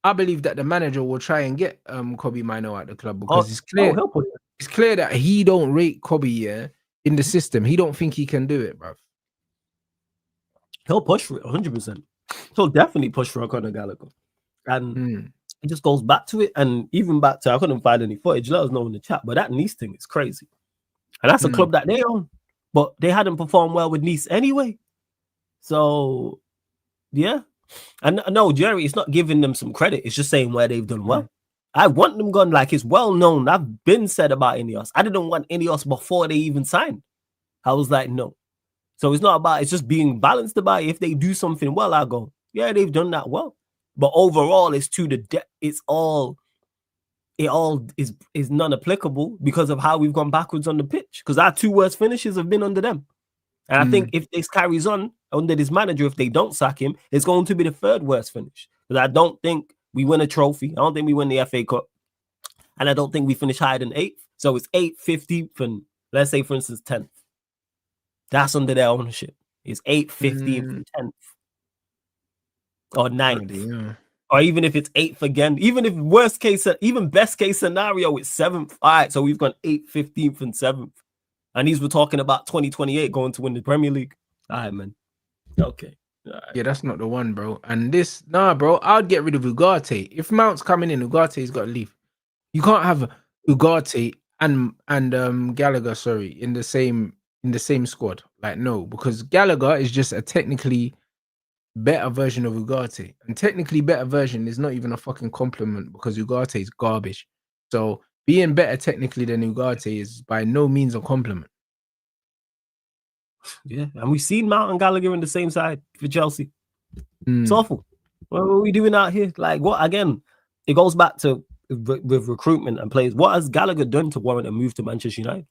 I believe that the manager will try and get Kobe Mino at the club because it's clear that he don't rate Kobe in the system. He don't think he can do it, bro. He'll push for it 100%. He'll definitely push for a Conor Gallagher. And it just goes back to it. And even back to, I couldn't find any footage. Let us know in the chat. But that Nice thing is crazy. And that's a club that they own. But they hadn't performed well with Nice anyway. So, yeah. And no, Jerry, it's not giving them some credit. It's just saying where they've done well. I want them gone. Like, it's well known. I've been said about Ineos. I didn't want Ineos before they even signed. I was like, no. So it's not about, it's just being balanced about it. If they do something well, I go, yeah, they've done that well. But overall, it's to the depth. It all is non-applicable because of how we've gone backwards on the pitch. Because our two worst finishes have been under them. And I think if this carries on under this manager, if they don't sack him, it's going to be the third worst finish. Because I don't think we win a trophy. I don't think we win the FA Cup. And I don't think we finish higher than 8th. So it's 8th, 15th, and let's say, for instance, 10th. That's under their ownership. It's 8th, 15th, and 10th. Or 9th. Or even if it's 8th again. Even if best case scenario, it's 7th. All right, so we've gone 8th, 15th, and 7th. And we're talking about 2028 going to win the Premier League. All right, man. Okay. Right. Yeah, that's not the one, bro. And bro, I'd get rid of Ugarte. If Mount's coming in, Ugarte's got to leave. You can't have Ugarte and Gallagher, in the same squad. Like, no, because Gallagher is just a technically better version of Ugarte, and technically better version is not even a fucking compliment because Ugarte is garbage. So being better technically than Ugarte is by no means a compliment. Yeah, and we've seen Mount and Gallagher in the same side for Chelsea. It's Mm. awful. What are we doing out here? Like, what again? It goes back to with recruitment and players. What has Gallagher done to warrant a move to Manchester United?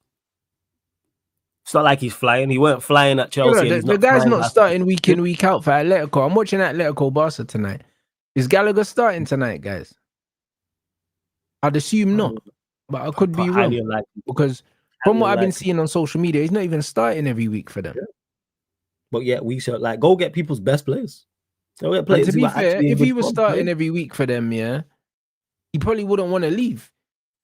It's not like he's flying. He weren't flying at Chelsea. You know, the guy's not starting week in, week out for Atletico. I'm watching Atletico Barca tonight. Is Gallagher starting tonight, guys? I'd assume not, but I could be wrong. Because from what I've been seeing on social media, he's not even starting every week for them. Yeah. But yeah, we should like go get people's best players. Go get players. And to be fair, if he was starting every week for them, yeah, he probably wouldn't want to leave.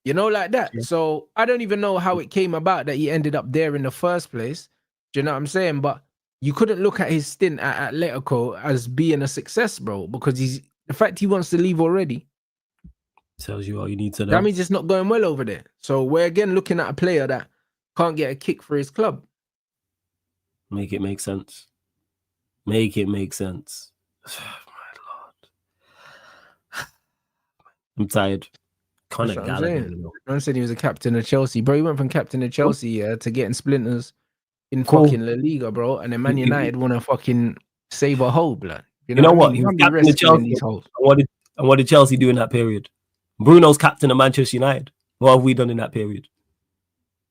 You know, like that. Yeah. So I don't even know how it came about that he ended up there in the first place. Do you know what I'm saying? But you couldn't look at his stint at Atletico as being a success, bro, because the fact he wants to leave already tells you all you need to know. That means it's not going well over there. So we're again looking at a player that can't get a kick for his club. Make it make sense. Make it make sense. My Lord. I'm tired. Conor Gallagher. Man said he was a captain of Chelsea. Bro, he went from captain of Chelsea to getting splinters in fucking La Liga, bro. And then Man United want to fucking save a hole, blood. You know what? He was captain of Chelsea. And what did Chelsea do in that period? Bruno's captain of Manchester United. What have we done in that period?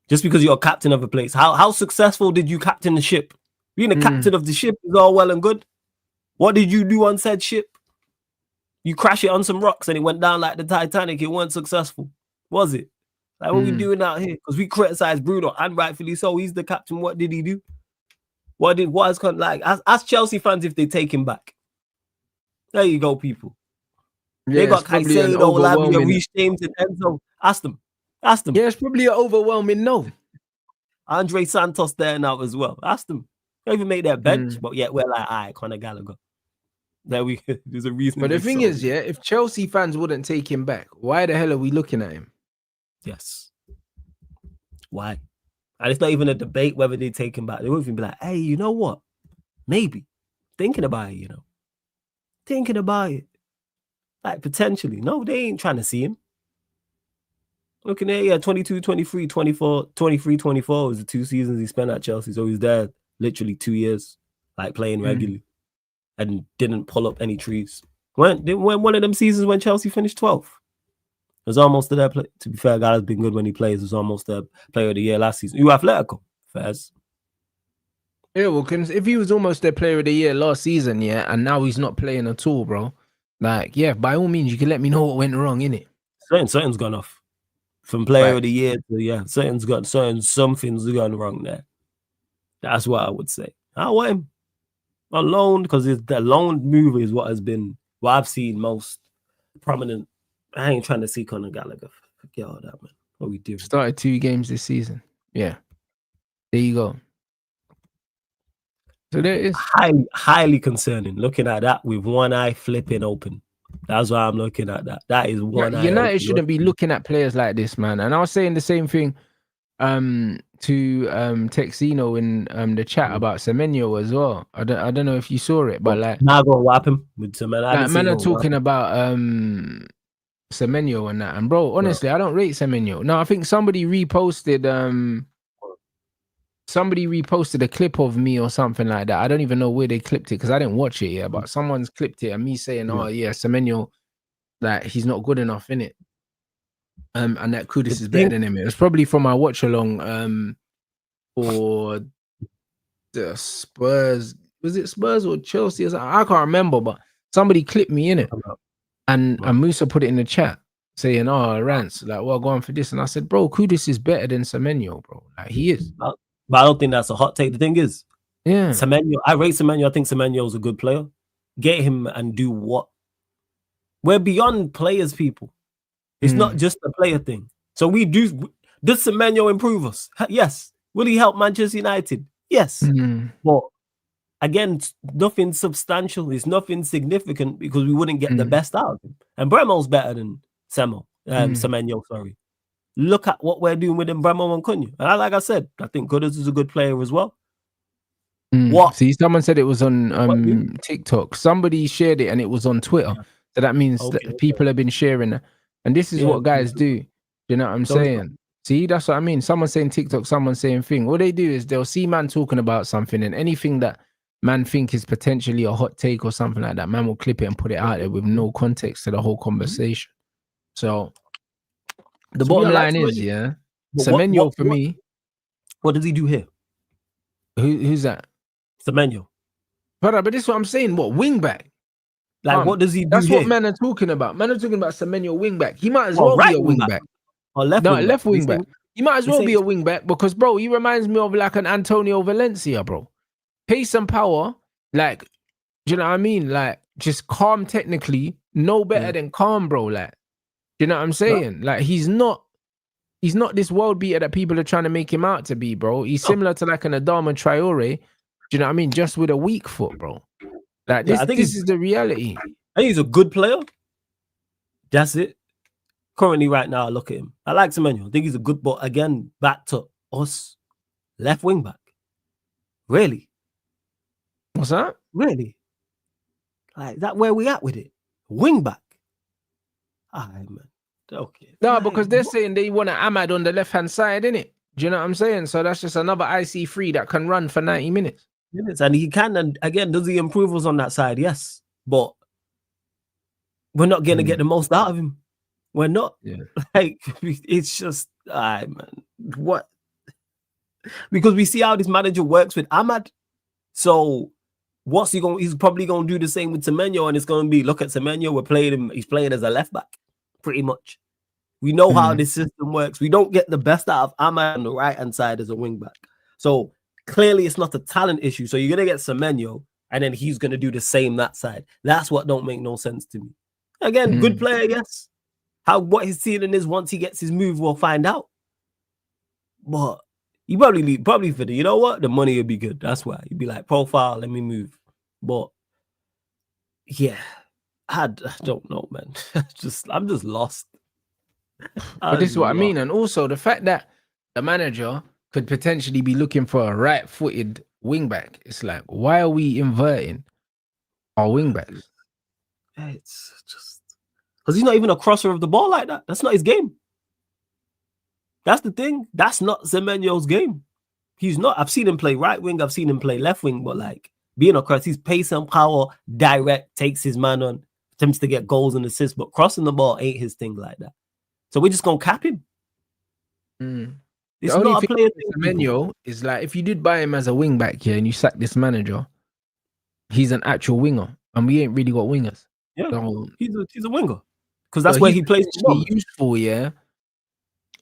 Just because you're a captain of a place. How successful did you captain the ship? Being a captain of the ship is all well and good. What did you do on said ship? You crash it on some rocks and it went down like the Titanic. It weren't successful. Was it? Like, what are we doing out here? Because we criticize Bruno, and rightfully so. He's the captain. What did he do? Ask Chelsea fans if they take him back. There you go, people. Yeah, they got Caicedo, Lavia, Reece James, and Enzo. Ask them. Yeah, it's probably an overwhelming no. Andre Santos there now as well. Ask them. They don't even make their bench, but yet we're like, all right, Conor Gallagher. There's a reason. But the thing is, yeah, if Chelsea fans wouldn't take him back, why the hell are we looking at him? Yes. Why? And it's not even a debate whether they take him back. They won't even be like, hey, you know what? Maybe. Thinking about it, Thinking about it. Like, potentially. No, they ain't trying to see him. Looking at 22, 23, 24, 23, 24 was the 2 seasons he spent at Chelsea. So he's there literally 2 years, like playing regularly, and didn't pull up any trees. When one of them seasons when Chelsea finished 12th. It was almost to their play. To be fair, God has been good when he plays. It was almost their player of the year last season. You Atletico, Fairs. Yeah, well, if he was almost their player of the year last season, yeah, and now he's not playing at all, bro. Like, yeah, by all means, you can let me know what went wrong, innit? Something's gone off. From player of the year to, something's gone wrong there. That's what I would say. I want him on loan because the loan move is what I've seen most prominent. I ain't trying to see Conor Gallagher. Forget all that, man. What we do? Started 2 games this season. Yeah. There you go. So there is highly concerning. Looking at that with one eye flipping open. That's why I'm looking at that. That is one eye. United shouldn't be looking at players like this, man. And I was saying the same thing to Texino in the chat about Semenyo as well. I don't know if you saw it, but like now go what happened with Semenyo. Man are talking about Semenyo and that. And bro, honestly, I don't rate Semenyo. No, I think somebody reposted a clip of me or something like that. I don't even know where they clipped it because I didn't watch it yet, but someone's clipped it and me saying, oh yeah, Semenyo, that he's not good enough in it. And that Kudus is better than him. It was probably from my watch along for the Spurs. Was it Spurs or Chelsea or something? I can't remember, but somebody clipped me in it. And Musa put it in the chat saying, oh, Rants, like, well, go on for this. And I said, bro, Kudus is better than Semenyo, bro. Like, he is. But I don't think that's a hot take. The thing is, Semenyo, I rate Semenyo. I think Semenyo is a good player. Get him and do what? We're beyond players, people. It's not just a player thing. So we do. Does Semenyo improve us? Yes. Will he help Manchester United? Yes. But again, nothing substantial. It's nothing significant because we wouldn't get the best out of him. And Bremo's better than Semo. Semenyo, sorry. Look at what we're doing with Mbemo and Cunha. And like I said, I think Gooders is a good player as well. What? See, someone said it was on TikTok. Somebody shared it and it was on Twitter. So that means that people have been sharing it. And this is what guys do. You know what I'm saying? See, that's what I mean. Someone saying TikTok, someone saying thing. What they do is they'll see man talking about something, and anything that man think is potentially a hot take or something like that, man will clip it and put it out there with no context to the whole conversation. So the bottom line is, Semenyo for me. What does he do here? Who's that? Semenyo. But this is what I'm saying. What, wing back? Like, what does he do That's here? what men are talking about. Men are talking about Semenyo wing back. He might as well be a wing back. Or left wing back. He might as well be a wing back because, bro, he reminds me of like an Antonio Valencia, bro. Pace and power, like, do you know what I mean? Like, just calm technically, no better than calm, bro. Like, do you know what I'm saying? Like, he's not this world beater that people are trying to make him out to be, bro. He's similar to like an Adama Traore, do you know what I mean? Just with a weak foot, bro. Like, this is the reality. I think he's a good player. That's it. Currently, right now, I look at him. I like Semenyo. I think he's a good, but again, back to us, left wing back. Really? What's that? Really? Like, that where we at with it? Wing back. All right, man. Okay. No, because they're saying they want an Ahmad on the left-hand side, innit? Do you know what I'm saying? So that's just another IC3 that can run for 90 minutes. And he can, and again, does he improve us on that side? Yes. But we're not going to get the most out of him. We're not. Yeah. Like, it's just, all right, man. What? Because we see how this manager works with Ahmad. So what's he going? He's probably going to do the same with Semenyo, and it's going to be, look at Semenyo. We're playing him. He's playing as a left back, pretty much. We know how this system works. We don't get the best out of Ahmad on the right hand side as a wing back. So clearly, it's not a talent issue. So you're going to get Semenyo, and then he's going to do the same that side. That's what don't make no sense to me. Again, good player, yes. What his ceiling is once he gets his move, we'll find out. But he probably for the, you know what, the money would be good. That's why he'd be like, profile, let me move. But yeah, I don't know, man. I'm just lost. But this is what I mean, and also the fact that the manager could potentially be looking for a right-footed wing back. It's like, why are we inverting our wing backs? It's just because he's not even a crosser of the ball like that. That's not his game. That's the thing. That's not Semenyo's game. He's not. I've seen him play right wing. I've seen him play left wing. But like being a cross, he's pace and power, direct, takes his man on, attempts to get goals and assists. But crossing the ball ain't his thing like that. So we're just gonna cap him. It's the only not a thing player with Semenyo is like, if you did buy him as a wing back here and you sack this manager, he's an actual winger, and we ain't really got wingers. Yeah, so, he's a winger because that's where he plays. Useful, yeah,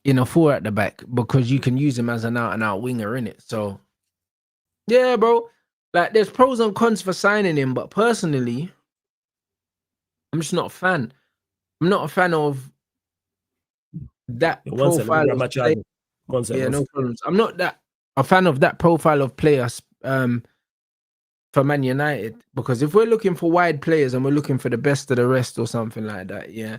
in a 4 at the back, because you can use him as an out-and-out winger in it. So, yeah, bro. Like, there's pros and cons for signing him, but personally, I'm just not a fan. I'm not a fan of that profile of player. No problems. I'm not a fan of that profile of players for Man United, because if we're looking for wide players and we're looking for the best of the rest or something like that, yeah,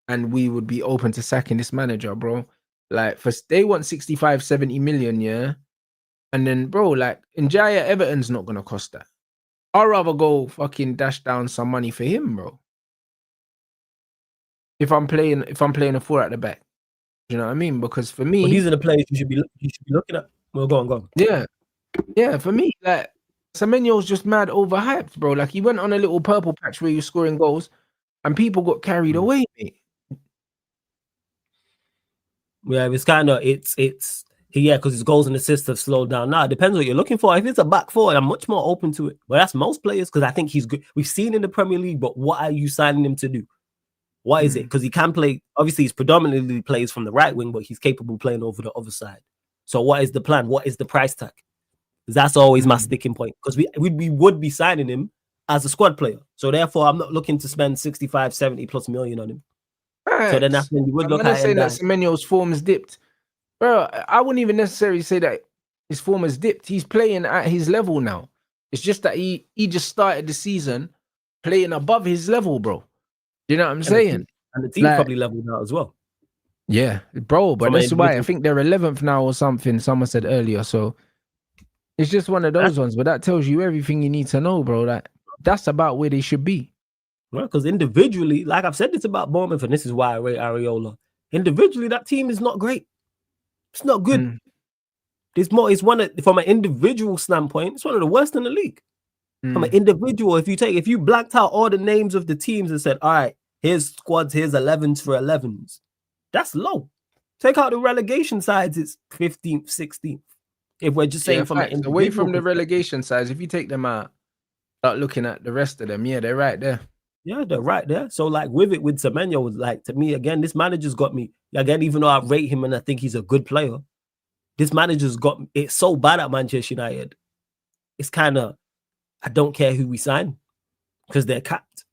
and we would be open to sacking this manager, bro. Like, they want 65, 70 million, yeah, and then, bro, like, Njaya Everton's not gonna cost that. I'd rather go fucking dash down some money for him, bro. If I'm playing a 4 at the back. You know what I mean? Because for me, these are the players you should be looking at. Well, go on. Yeah. For me, like, Semenyo's just mad overhyped, bro. Like, he went on a little purple patch where he was scoring goals, and people got carried away, mate. Yeah, it's kind of because his goals and assists have slowed down. Now it depends what you're looking for. If it's a back four, I'm much more open to it. But that's most players, because I think he's good. We've seen in the Premier League, but what are you signing him to do? What is it? Because he can play. Obviously, he's predominantly plays from the right wing, but he's capable of playing over the other side. So, what is the plan? What is the price tag? That's always my sticking point. Because we would be signing him as a squad player. So, therefore, I'm not looking to spend 65, 70 plus million on him. Right. So then that's when you would look at saying that Semenyo's form has dipped. Bro, I wouldn't even necessarily say that his form has dipped. He's playing at his level now. It's just that he just started the season playing above his level, bro. You know what I'm saying? And the team probably leveled out as well. Yeah, bro. But this is why I think they're 11th now or something. Someone said earlier. So it's just one of those ones. But that tells you everything you need to know, bro. That's about where they should be. Well, because individually, like I've said, it's about Bournemouth, and this is why I rate Areola. Individually, that team is not great. It's not good. It's from an individual standpoint, it's one of the worst in the league. From an individual, if you blanked out all the names of the teams and said, all right, here's squads, here's 11s for 11s, that's low. Take out the relegation sides, it's 15th, 16th. If we're just saying from an individual away from the relegation sides, if you take them out, start looking at the rest of them, yeah, they're right there. Yeah, they're right there. So, like, with Semenyo, like, to me, again, this manager's got me. Again, even though I rate him and I think he's a good player, this manager's got it so bad at Manchester United. It's kind of, I don't care who we sign because they're capped.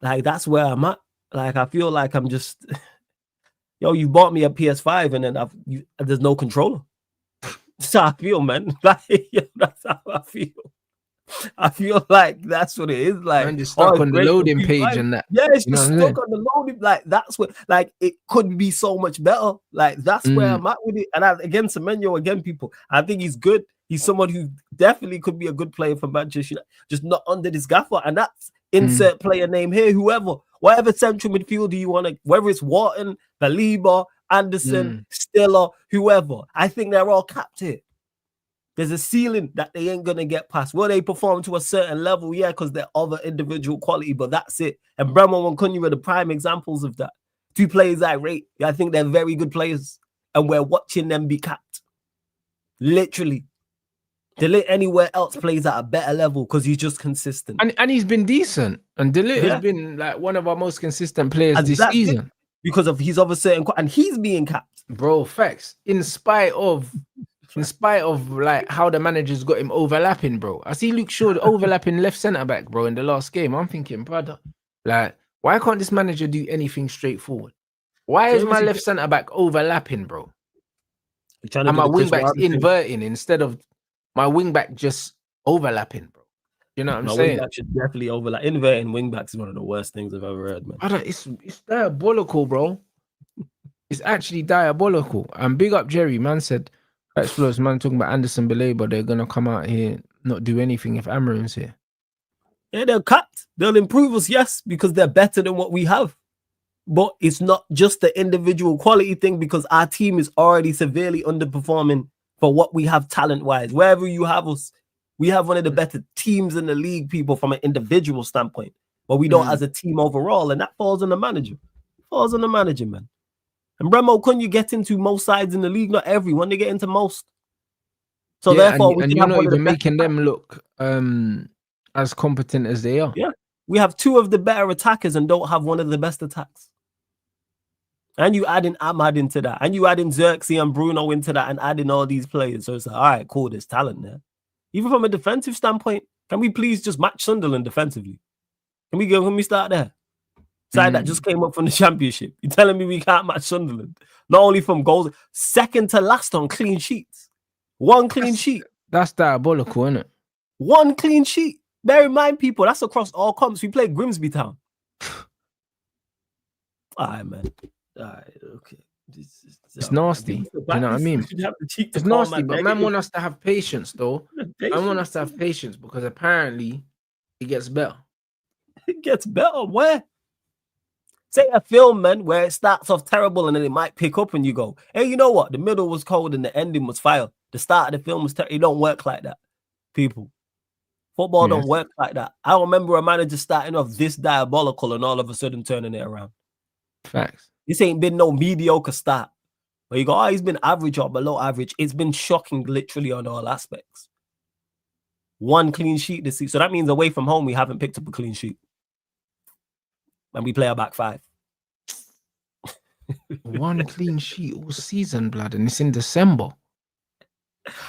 Like, that's where I'm at. Like, I feel like I'm just, you bought me a PS5 and then there's no controller. That's how I feel, man. Like, that's how I feel. I feel like that's what it is. Like, I'm just stuck on the loading page and that. Yeah, it's just stuck on the loading. Like, that's what, like, it could be so much better. Like, that's where I'm at with it. And again, Semenyo, people, I think he's good. He's someone who definitely could be a good player for Manchester United, just not under this gaffer. And that's insert player name here, whatever central midfielder you want to, whether it's Wharton, Baliba, Anderson, Stiller, whoever. I think they're all capped here. There's a ceiling that they ain't going to get past. Will they perform to a certain level? Yeah, because they're other individual quality, but that's it. And Bremo and Cunha are the prime examples of that. Two players I rate. I think they're very good players. And we're watching them be capped. Literally. Delete anywhere else plays at a better level because he's just consistent. And he's been decent. And Delete has been like one of our most consistent players this season. Because of his other certain... And he's being capped. Bro, facts. In spite of like how the managers got him overlapping, bro. I see Luke Shaw overlapping left centre back, bro, in the last game. I'm thinking, brother, like, why can't this manager do anything straightforward? Why is my left centre back overlapping, bro? And my wing back's inverting instead of my wing back just overlapping, bro. You know what I'm saying? Wing back should definitely overlap. Inverting wing backs is one of the worst things I've ever heard, man. It's diabolical, bro. It's actually diabolical. And big up Jerry, man said. Explorers, man, talking about Anderson Belay, but they're gonna come out here not do anything if Amarim's here. Yeah, they'll cut. They'll improve us, yes, because they're better than what we have. But it's not just the individual quality thing because our team is already severely underperforming for what we have talent-wise. Wherever you have us, we have one of the better teams in the league, people, from an individual standpoint. But we don't as a team overall, and that falls on the manager. Falls on the manager, man. And Bremo, couldn't you get into most sides in the league? Not everyone, they get into most. So therefore, and you're not even making them look as competent as they are. Yeah, we have two of the better attackers and don't have one of the best attacks. And you add in Ahmad into that, and you add in Xerxes and Bruno into that, and add in all these players. So it's like, all right, cool, there's talent there. Even from a defensive standpoint, can we please just match Sunderland defensively? Can we start there? Side that just came up from the Championship. You're telling me we can't match Sunderland? Not only from goals, second to last on clean sheets. One clean sheet. That's diabolical, isn't it? One clean sheet. Bear in mind, people, that's across all comps. We played Grimsby Town. All right, man. All right, okay. It's nasty. You know what I mean? It's nasty, but man want us to have patience, though. Man want us to have patience because apparently it gets better. It gets better? Where? Say a film, man, where it starts off terrible and then it might pick up and you go, hey, you know what? The middle was cold and the ending was fire. The start of the film was terrible. It don't work like that, people. Football don't work like that. I remember a manager starting off this diabolical and all of a sudden turning it around. Facts. This ain't been no mediocre start. Where you go, he's been average or below average. It's been shocking literally on all aspects. One clean sheet this season. So that means away from home, we haven't picked up a clean sheet. And we play our back five. One clean sheet all season, blood, and it's in December.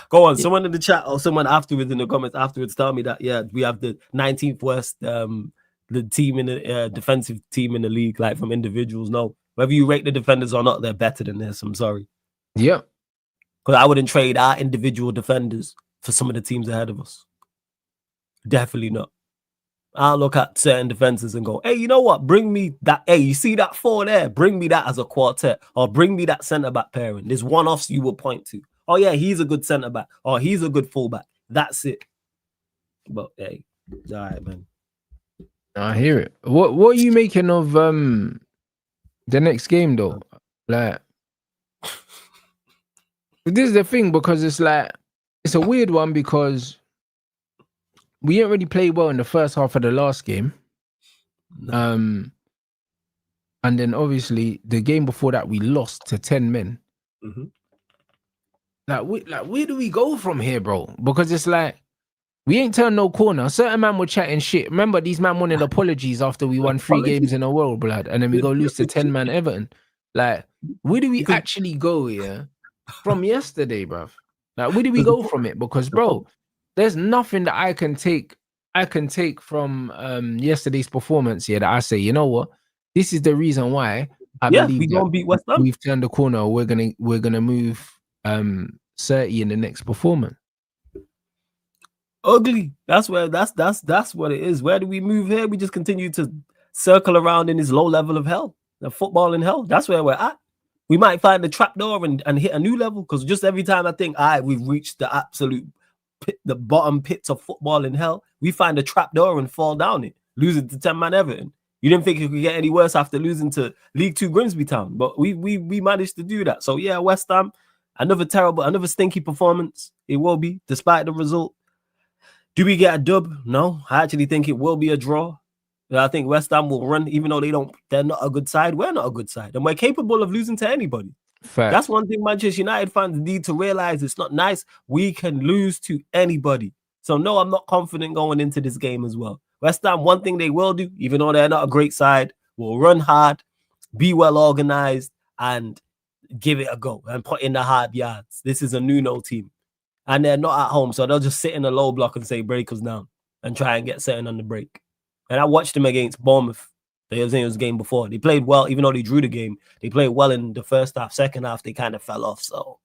Go on, someone in the chat or someone afterwards in the comments afterwards tell me that we have the 19th worst the team in the defensive team in the league, like from individuals. No, whether you rate the defenders or not, they're better than this. I'm sorry. Yeah, because I wouldn't trade our individual defenders for some of the teams ahead of us. Definitely not. I'll look at certain defenses and go, hey, you know what? Bring me that. Hey, you see that 4 there? Bring me that as a quartet, or bring me that centre back pairing. There's one-offs you will point to. Oh yeah, he's a good centre back, or he's a good fullback. That's it. But hey, all right, man. I hear it. What are you making of the next game though? Like, this is the thing, because it's like, it's a weird one because we didn't really play well in the first half of the last game. No. And then obviously the game before that we lost to 10 men. Mm-hmm. Like where do we go from here, bro? Because it's like, we ain't turned no corner. Certain man were chatting shit. Remember, these man wanted apologies after we won 3 games in a row, blood. And then we go lose to 10 man Everton. Like, where do we actually go here from yesterday, bruv? Like, where do we go from it? Because, bro, there's nothing that I can take from yesterday's performance here that I say, you know what? This is the reason why I believe we don't beat West Ham. We've turned the corner. We're gonna move 30 in the next performance. Ugly. That's what it is. Where do we move here? We just continue to circle around in this low level of hell. The football in hell. That's where we're at. We might find the trapdoor and hit a new level, because just every time I think, we've reached the absolute the bottom pits of football in hell, we find a trapdoor and fall down it, losing to 10 man Everton. You didn't think it could get any worse after losing to League 2 Grimsby Town, but we managed to do that. So yeah, West Ham, another stinky performance. It will be, despite the result. Do we get a dub? No, I actually think it will be a draw. I think West Ham will run, even though they're not a good side. We're not a good side, and we're capable of losing to anybody. Fact. That's one thing Manchester United fans need to realize. It's not nice. We can lose to anybody. So no, I'm not confident going into this game as well. West Ham, one thing they will do, even though they're not a great side, will run hard, be well organized, and give it a go and put in the hard yards. This is a Nuno team, and they're not at home, so they'll just sit in a low block and say break us down and try and get something on the break. And I watched them against Bournemouth. It was the game before. They played well, even though they drew the game. They played well in the first half. Second half, they kind of fell off. So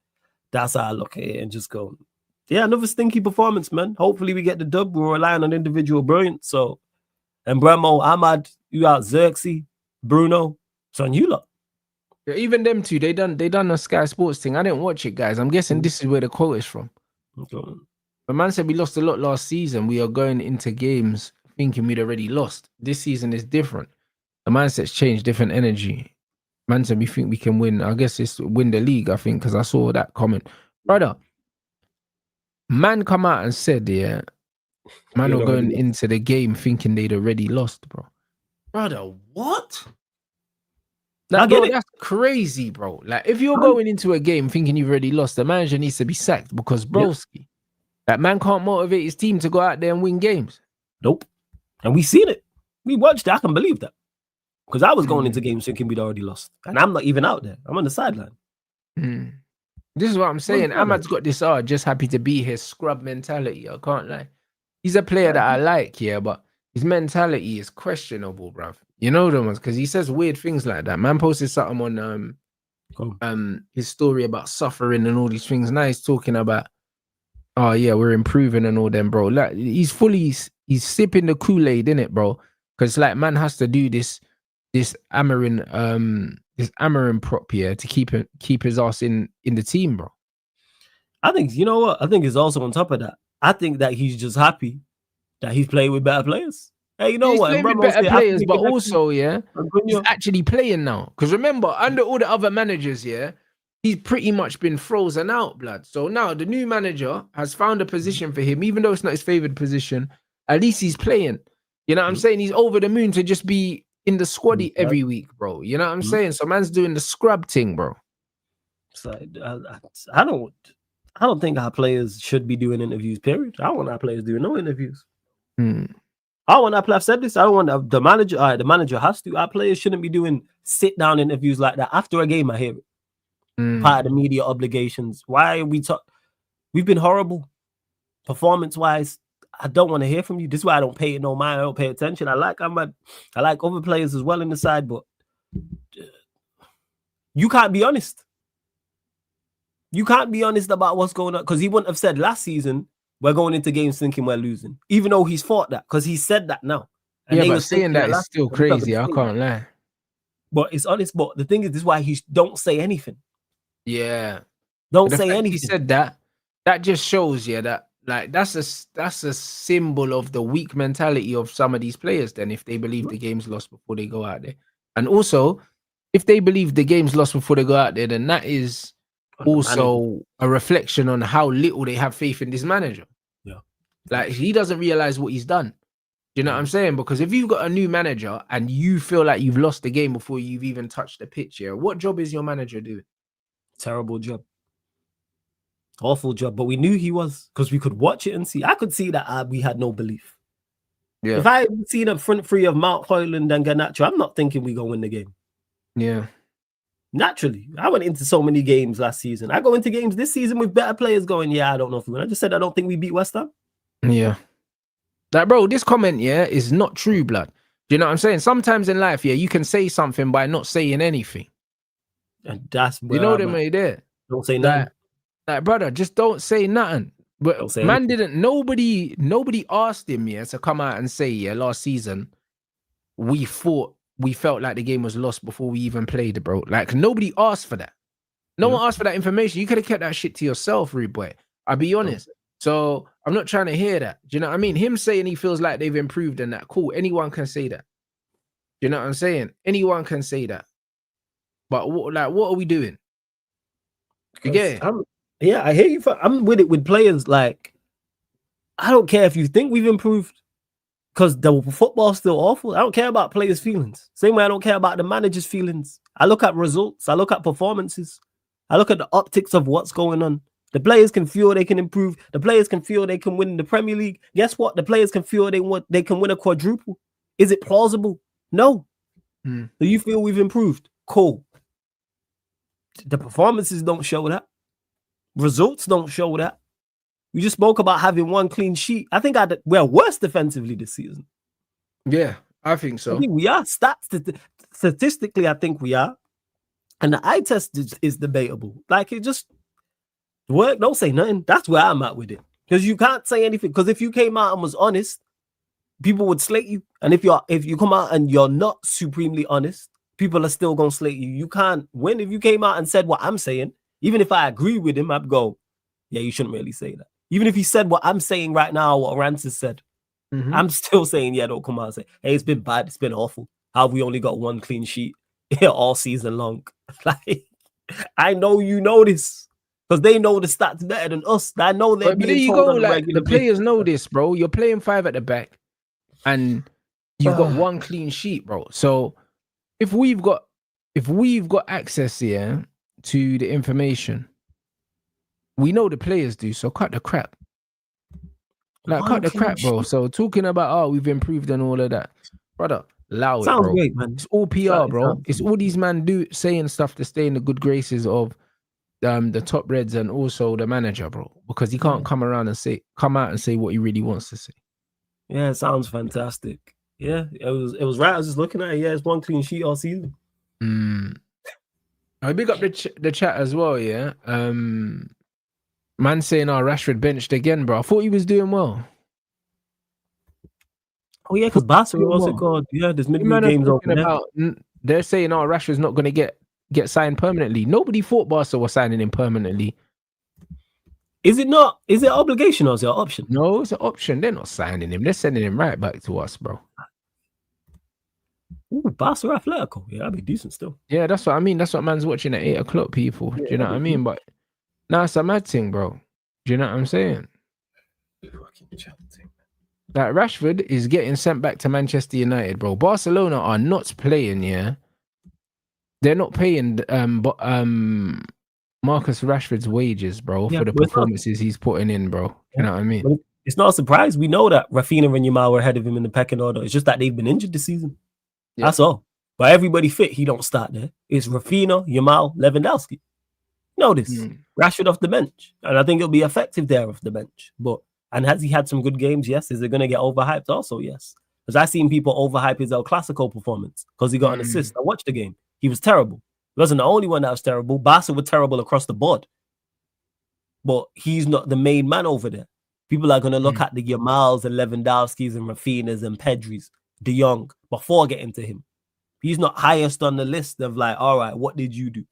that's how I look at it and just go, yeah, another stinky performance, man. Hopefully we get the dub. We're relying on individual brilliance. So, and Bremo, Ahmad, you out, Xerxes, Bruno, so on you lot. Yeah, even them two, they done a Sky Sports thing. I didn't watch it, guys. I'm guessing this is where the quote is from. Okay. But man said we lost a lot last season. We are going into games thinking we'd already lost. This season is different. The mindset's changed, different energy. Man said we think we can win. I guess it's win the league, I think, because I saw that comment. Brother, man come out and said, yeah, man were going into the game thinking they'd already lost, bro. Brother, what? Like, bro, that's crazy, bro. Like, if you're going into a game thinking you've already lost, the manager needs to be sacked, because broski, that man can't motivate his team to go out there and win games. Nope. And we seen it. We watched it. I can believe that. Because I was going into games thinking we'd already lost. And I'm not even out there. I'm on the sideline. This is what I'm saying. Ahmad's got this just happy to be here scrub mentality. I can't lie. He's a player that I like, yeah, but his mentality is questionable, bruv. You know the ones, because he says weird things like that. Man posted something on his story about suffering and all these things. Now he's talking about, oh yeah, we're improving and all them, bro. Like, he's sipping the Kool-Aid, innit, bro? Because like man has to do this Amarin prop here to keep his ass in the team, bro. I think, you know what? I think it's also on top of that. I think that he's just happy that he's playing with better players. Hey, you know he's what? Playing with better players, but also, yeah, he's actually playing now. Because remember, under all the other managers, yeah, he's pretty much been frozen out, blood. So now the new manager has found a position for him, even though it's not his favored position. At least he's playing. You know what I'm saying? He's over the moon to just be in the squaddy every week, bro. You know what I'm saying? So man's doing the scrub thing, bro. So I don't think our players should be doing interviews, period. I want our players doing no interviews. I want our players, I've said this. I don't want the manager. The manager has to. Our players shouldn't be doing sit down interviews like that after a game. I hear it. Part of the media obligations. Why are we we've been horrible performance wise. I don't want to hear from you. This is why I don't pay it no mind. I don't pay attention. I like other players as well in the side, but you can't be honest. You can't be honest about what's going on, because he wouldn't have said last season we're going into games thinking we're losing, even though he's fought that, because he said that now. And Yeah, they but was saying thinking that is last still season, we covered crazy. the I same. can't lie. But it's honest. But the thing is, this is why he don't say anything. Yeah. Don't The say fact anything. he said that just shows you that like that's a symbol of the weak mentality of some of these players. Then, if they believe the game's lost before they go out there, and also if they believe the game's lost before they go out there, then that is also a reflection on how little they have faith in this manager. Yeah, like he doesn't realize what he's done. Do you know what I'm saying? Because if you've got a new manager and you feel like you've lost the game before you've even touched the pitch, here, what job is your manager doing? Terrible job. Awful job. But we knew he was because we could watch it and see. I could see that we had no belief. Yeah. If I had seen a front three of Mount Hoyland and Garnacho, I'm not thinking we go win the game. Yeah. Naturally, I went into so many games last season. I go into games this season with better players going, yeah, I don't know if we win. I just said I don't think we beat West Ham. Yeah. Like, bro, this comment, yeah, is not true, blood. Do you know what I'm saying? Sometimes in life, yeah, you can say something by not saying anything. And that's where you know them way there. Don't say nothing. Like, brother, just don't say nothing. But Don't say man anything. nobody asked him, yeah, to come out and say, yeah, last season, we felt like the game was lost before we even played it, bro. Like, nobody asked for that. No one asked for that information. You could have kept that shit to yourself, rude boy. I'll be honest. So I'm not trying to hear that. Do you know what I mean? Him saying he feels like they've improved and that, cool. Anyone can say that. Do you know what I'm saying? Anyone can say that. But what are we doing? You get it? Yeah, I hear you. I'm with it with players. Like, I don't care if you think we've improved because the football's still awful. I don't care about players' feelings. Same way I don't care about the manager's feelings. I look at results. I look at performances. I look at the optics of what's going on. The players can feel they can improve. The players can feel they can win the Premier League. Guess what? The players can feel they can win a quadruple. Is it plausible? No. Do you feel we've improved? Cool. The performances don't show that. Results don't show that. We just spoke about having one clean sheet. I think we're worse defensively this season. Yeah, I think so. I think we are. Statistically, I think we are. And the eye test is debatable. Like, it just work. Don't say nothing. That's where I'm at with it. Because you can't say anything. Because if you came out and was honest, people would slate you. And if you come out and you're not supremely honest, people are still gonna slate you. You can't win. If you came out and said what I'm saying, even if I agree with him, I'd go, yeah, you shouldn't really say that. Even if he said what I'm saying right now, what Rants has said, I'm still saying, yeah, don't come out and say, hey, it's been bad, it's been awful. How have we only got one clean sheet all season long? Like, I know you know this. Because they know the stats better than us. I know they're being told on a regular the players know this, bro. You're playing 5 at the back, and you've got one clean sheet, bro. So if we've got access here to the information, we know the players do. So cut the crap. Like, cut the crap, bro. So talking about we've improved and all of that, brother. Allow it, bro. Great, man. It's all PR, bro. It's all these men saying stuff to stay in the good graces of the top reds and also the manager, bro, because he can't come out and say what he really wants to say. Yeah, it sounds fantastic. Yeah, it was right. I was just looking at it. Yeah, it's one clean sheet all season. I big up the chat as well. Yeah, man saying Rashford benched again, bro. I thought he was doing well. Oh yeah, because Barcelona, what's it called? Yeah, there's midweek games open. They're saying Rashford's not going to get signed permanently. Nobody thought Barca was signing him permanently. Is it not? Is it obligation or is it an option? No, it's an option. They're not signing him. They're sending him right back to us, bro. Ooh, Barca Atletico. Yeah, that'd be decent still. Yeah, that's what I mean. That's what man's watching at 8 o'clock, people. Do you know what I mean? But now it's a mad thing, bro. Do you know what I'm saying? Like, Rashford is getting sent back to Manchester United, bro. Barcelona are not playing, yeah. They're not paying Marcus Rashford's wages, bro, for the performances he's putting in, bro. You know what I mean? But it's not a surprise. We know that Rafinha and Yamal were ahead of him in the pecking order. It's just that they've been injured this season. Yeah. That's all. But everybody fit, he don't start there. It's Rafinha, Yamal, Lewandowski. Notice Rashford off the bench. And I think it'll be effective there off the bench. And has he had some good games? Yes. Is it going to get overhyped? Also, yes. Because I've seen people overhype his El Clasico performance because he got an assist. I watched the game. He was terrible. He wasn't the only one that was terrible. Barca were terrible across the board. But he's not the main man over there. People are going to look at the Yamals and Lewandowskis and Rafinhas and Pedris. De Jong before getting to him. He's not highest on the list of like, all right, what did you do?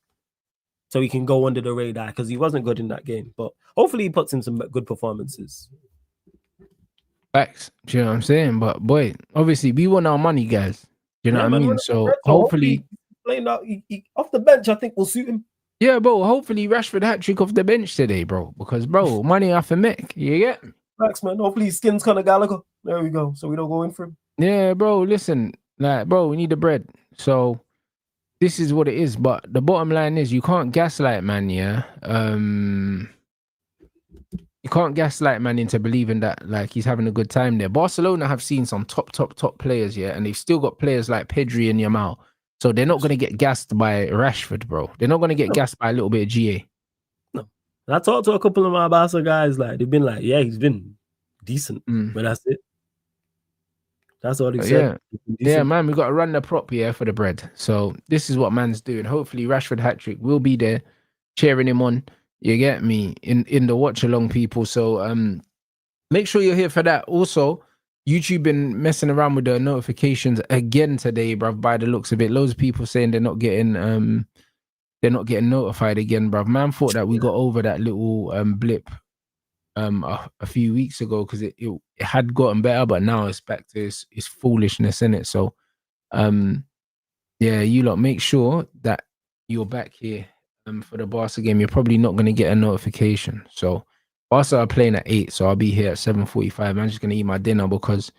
So he can go under the radar because he wasn't good in that game. But hopefully he puts in some good performances. Facts. Do you know what I'm saying? But boy, obviously we want our money, guys. Do you know what I mean? So hopefully playing out off the bench, I think will suit him. Yeah, bro. Hopefully Rashford hat trick off the bench today, bro. Because bro, money off a Mick. You get me? Facts, man. Hopefully his skin's kind of Gallagher. There we go. So we don't go in for him. Yeah, bro. Listen, like, bro, we need the bread. So this is what it is. But the bottom line is you can't gaslight man, yeah. You can't gaslight man into believing that like he's having a good time there. Barcelona have seen some top players, yeah, and they've still got players like Pedri and Yamal. So they're not gonna get gassed by Rashford, bro. They're not gonna get gassed by a little bit of GA. No. I talked to a couple of my Barca guys, like they've been like, yeah, he's been decent. But that's it. That's all he said. Yeah, man, we got to run the prop here for the bread. So this is what man's doing. Hopefully Rashford hat-trick will be there, cheering him on. You get me? In the watch along, people. So make sure you're here for that. Also, YouTube been messing around with the notifications again today, bruv, by the looks of it. Loads of people saying they're not getting notified again, bruv. Man thought that we got over that little blip a few weeks ago because it had gotten better, but now it's back to its foolishness, innit? So yeah, you lot make sure that you're back here for the Barca game. You're probably not going to get a notification. So Barca are playing at 8, so I'll be here at 7:45. I'm just going to eat my dinner because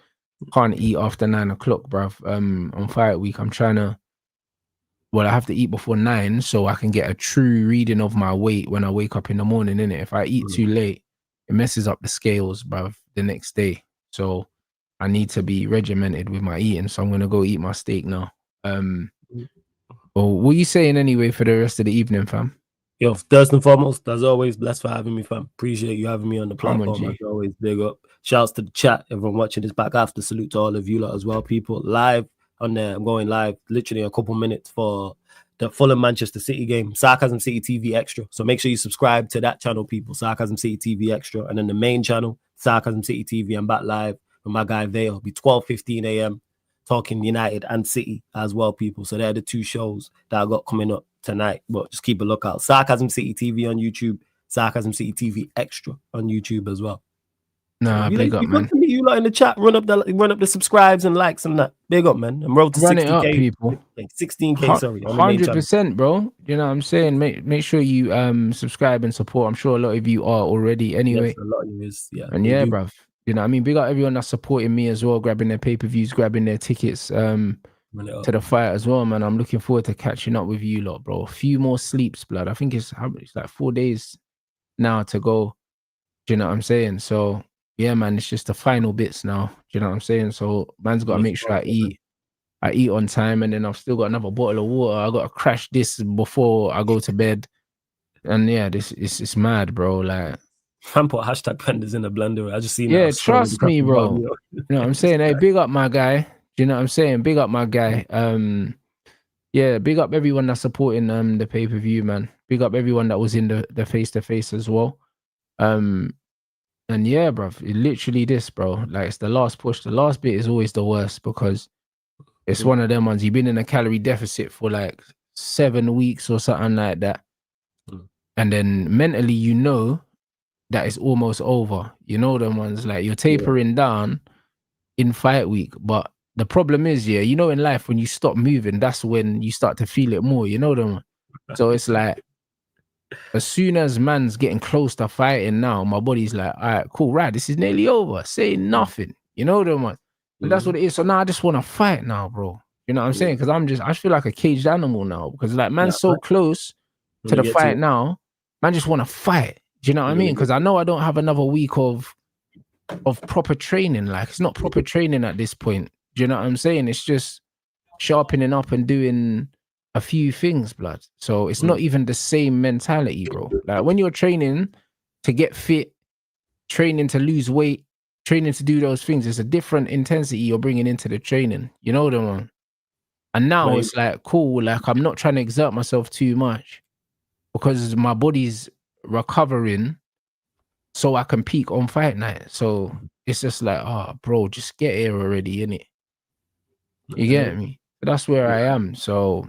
I can't eat after 9 o'clock, bruv. On fight week, I'm trying to, well, I have to eat before 9 so I can get a true reading of my weight when I wake up in the morning, innit? If I eat too late, it messes up the scales, bruv, the next day. So I need to be regimented with my eating. So I'm going to go eat my steak now. Well, what are you saying anyway for the rest of the evening, fam? Yo, first and foremost, as always, blessed for having me, fam. Appreciate you having me on the platform. As always, big up. Shouts to the chat, everyone watching this back after. Salute to all of you lot as well, people. Live on there. I'm going live literally a couple minutes for the Fulham Manchester City game. Sarcasm City TV Extra. So make sure you subscribe to that channel, people. Sarcasm City TV Extra. And then the main channel, Sarcasm City TV. I'm back live with my guy Vale. It'll be 12:15 a.m. talking United and City as well, people. So they're the two shows that I got coming up tonight. But just keep a lookout. Sarcasm City TV on YouTube, Sarcasm City TV Extra on YouTube as well. Nah, so big up, man. You lot in the chat, run up the subscribes and likes and that. Big up, man. I'm road to 60K, people. 16K, sorry. 100%, bro. You know what I'm saying? Make sure you subscribe and support. I'm sure a lot of you are already anyway. Yes, a lot of you is, yeah. And yeah, bruv. You know what I mean? Big up everyone that's supporting me as well, grabbing their pay-per-views, grabbing their tickets to the fight as well, man. I'm looking forward to catching up with you lot, bro. A few more sleeps, blood. I think it's like 4 days now to go. Do you know what I'm saying? So yeah, man, it's just the final bits now. Do you know what I'm saying? So man's got to make sure I eat on time, and then I've still got another bottle of water. I got to crash this before I go to bed. And yeah, it's mad, bro. Like, I'm put hashtag Penders in the blender. I just seen that. Trust me, bro. You know what I'm saying? Hey, big up my guy. Do you know what I'm saying? Big up my guy. Yeah, big up everyone that's supporting the pay-per-view, man. Big up everyone that was in the face-to-face as well. And yeah, bro, literally this, bro. Like, it's the last push. The last bit is always the worst because it's one of them ones. You've been in a calorie deficit for like 7 weeks or something like that. And then mentally, you know that it's almost over. You know them ones, like you're tapering down in fight week. But the problem is, yeah, you know, in life, when you stop moving, that's when you start to feel it more. You know them. So it's like, as soon as man's getting close to fighting now, my body's like, all right, cool, right, this is nearly over. Say nothing. You know them ones. And that's what it is. So now I just want to fight now, bro. You know what I'm saying? Because I feel like a caged animal now. Because like man's so close to the fight now, man just want to fight. Do you know what I mean? Because I know I don't have another week of proper training. Like, it's not proper training at this point. Do you know what I'm saying? It's just sharpening up and doing a few things, blood. So it's not even the same mentality, bro. Like, when you're training to get fit, training to lose weight, training to do those things, it's a different intensity you're bringing into the training. You know what I mean? And now it's like, cool, like I'm not trying to exert myself too much because my body's recovering so I can peak on fight night. So it's just like, oh, bro, just get here already, innit? You get me? That's where I am. So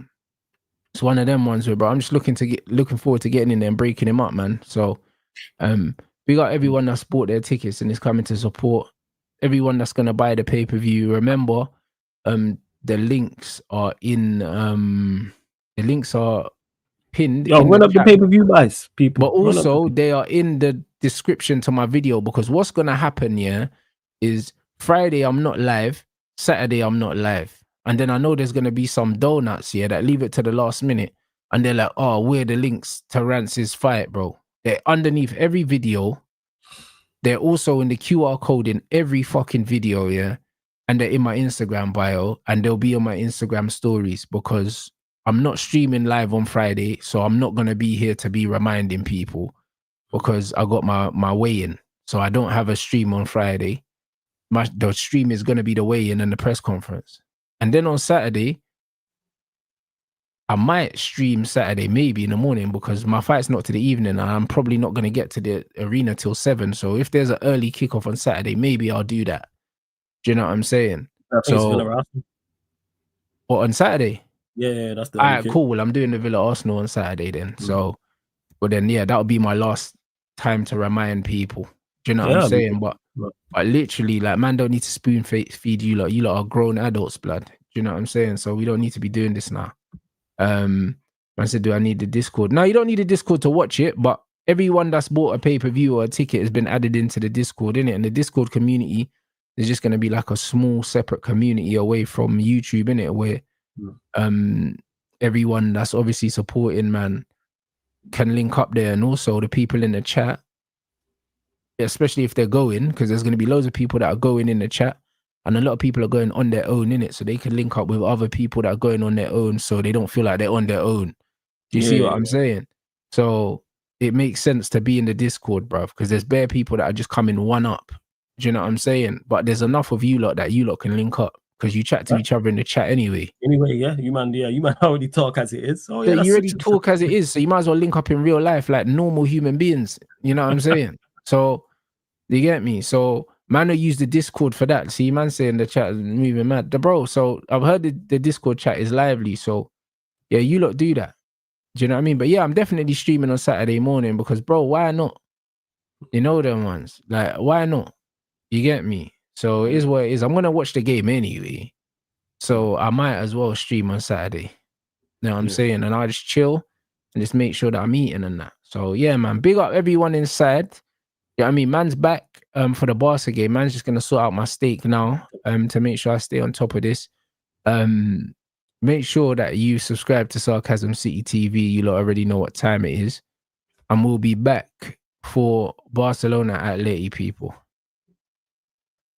it's one of them ones where, bro, I'm just looking forward to getting in there and breaking him up, man. So we got everyone that's bought their tickets and is coming to support. Everyone that's gonna buy the pay-per-view. Remember, the links are pinned. Yo, in run the up the chat. pay-per-view buys, people. But also they are in the description to my video, because what's gonna happen, is Friday I'm not live, Saturday I'm not live. And then I know there's gonna be some donuts here that leave it to the last minute. And they're like, oh, where are the links to Rants' fight, bro? They're underneath every video. They're also in the QR code in every fucking video, and they're in my Instagram bio, and they'll be on my Instagram stories, because I'm not streaming live on Friday, so I'm not gonna be here to be reminding people, because I got my weigh-in, so I don't have a stream on Friday. The stream is gonna be the weigh-in and the press conference, and then on Saturday, I might stream Saturday maybe in the morning, because my fight's not to the evening, and I'm probably not gonna get to the arena till 7. So if there's an early kickoff on Saturday, maybe I'll do that. Do you know what I'm saying? So, or on Saturday? Yeah, that's the. All right, cool. Well, I'm doing the Villa Arsenal on Saturday then. So, but then that would be my last time to remind people. Do you know what I'm saying? But literally, like, man, don't need to spoon feed you lot. You lot are grown adults, blood. Do you know what I'm saying? So we don't need to be doing this now. I said, do I need the Discord? No, you don't need the Discord to watch it, but everyone that's bought a pay-per-view or a ticket has been added into the Discord, innit? And the Discord community is just going to be like a small separate community away from YouTube, innit? Where everyone that's obviously supporting, man, can link up there. And also the people in the chat, especially if they're going, because there's going to be loads of people that are going in the chat, and a lot of people are going on their own, innit? So they can link up with other people that are going on their own, so they don't feel like they're on their own. Do you see what I'm saying? So it makes sense to be in the Discord, bruv, because there's bare people that are just coming one up. Do you know what I'm saying? But there's enough of you lot that you lot can link up, because you chat to each other in the chat anyway. Anyway, you might already talk as it is. Oh, yeah, you already talk as it is, so you might as well link up in real life like normal human beings. You know what I'm saying? So, you get me? So, man will use the Discord for that. See, man saying the chat is moving mad. Bro, so I've heard the Discord chat is lively. So, yeah, you lot do that. Do you know what I mean? But yeah, I'm definitely streaming on Saturday morning, because, bro, why not? You know them ones. Like, why not? You get me? So it is what it is. I'm going to watch the game anyway. So I might as well stream on Saturday. You know what I'm saying? And I'll just chill and just make sure that I'm eating and that. So yeah, man, big up everyone inside. Yeah, I mean, man's back for the Barca game. Man's just going to sort out my steak now to make sure I stay on top of this. Make sure that you subscribe to Sarcasm City TV. You lot already know what time it is. And we'll be back for Barcelona at Atleti, people.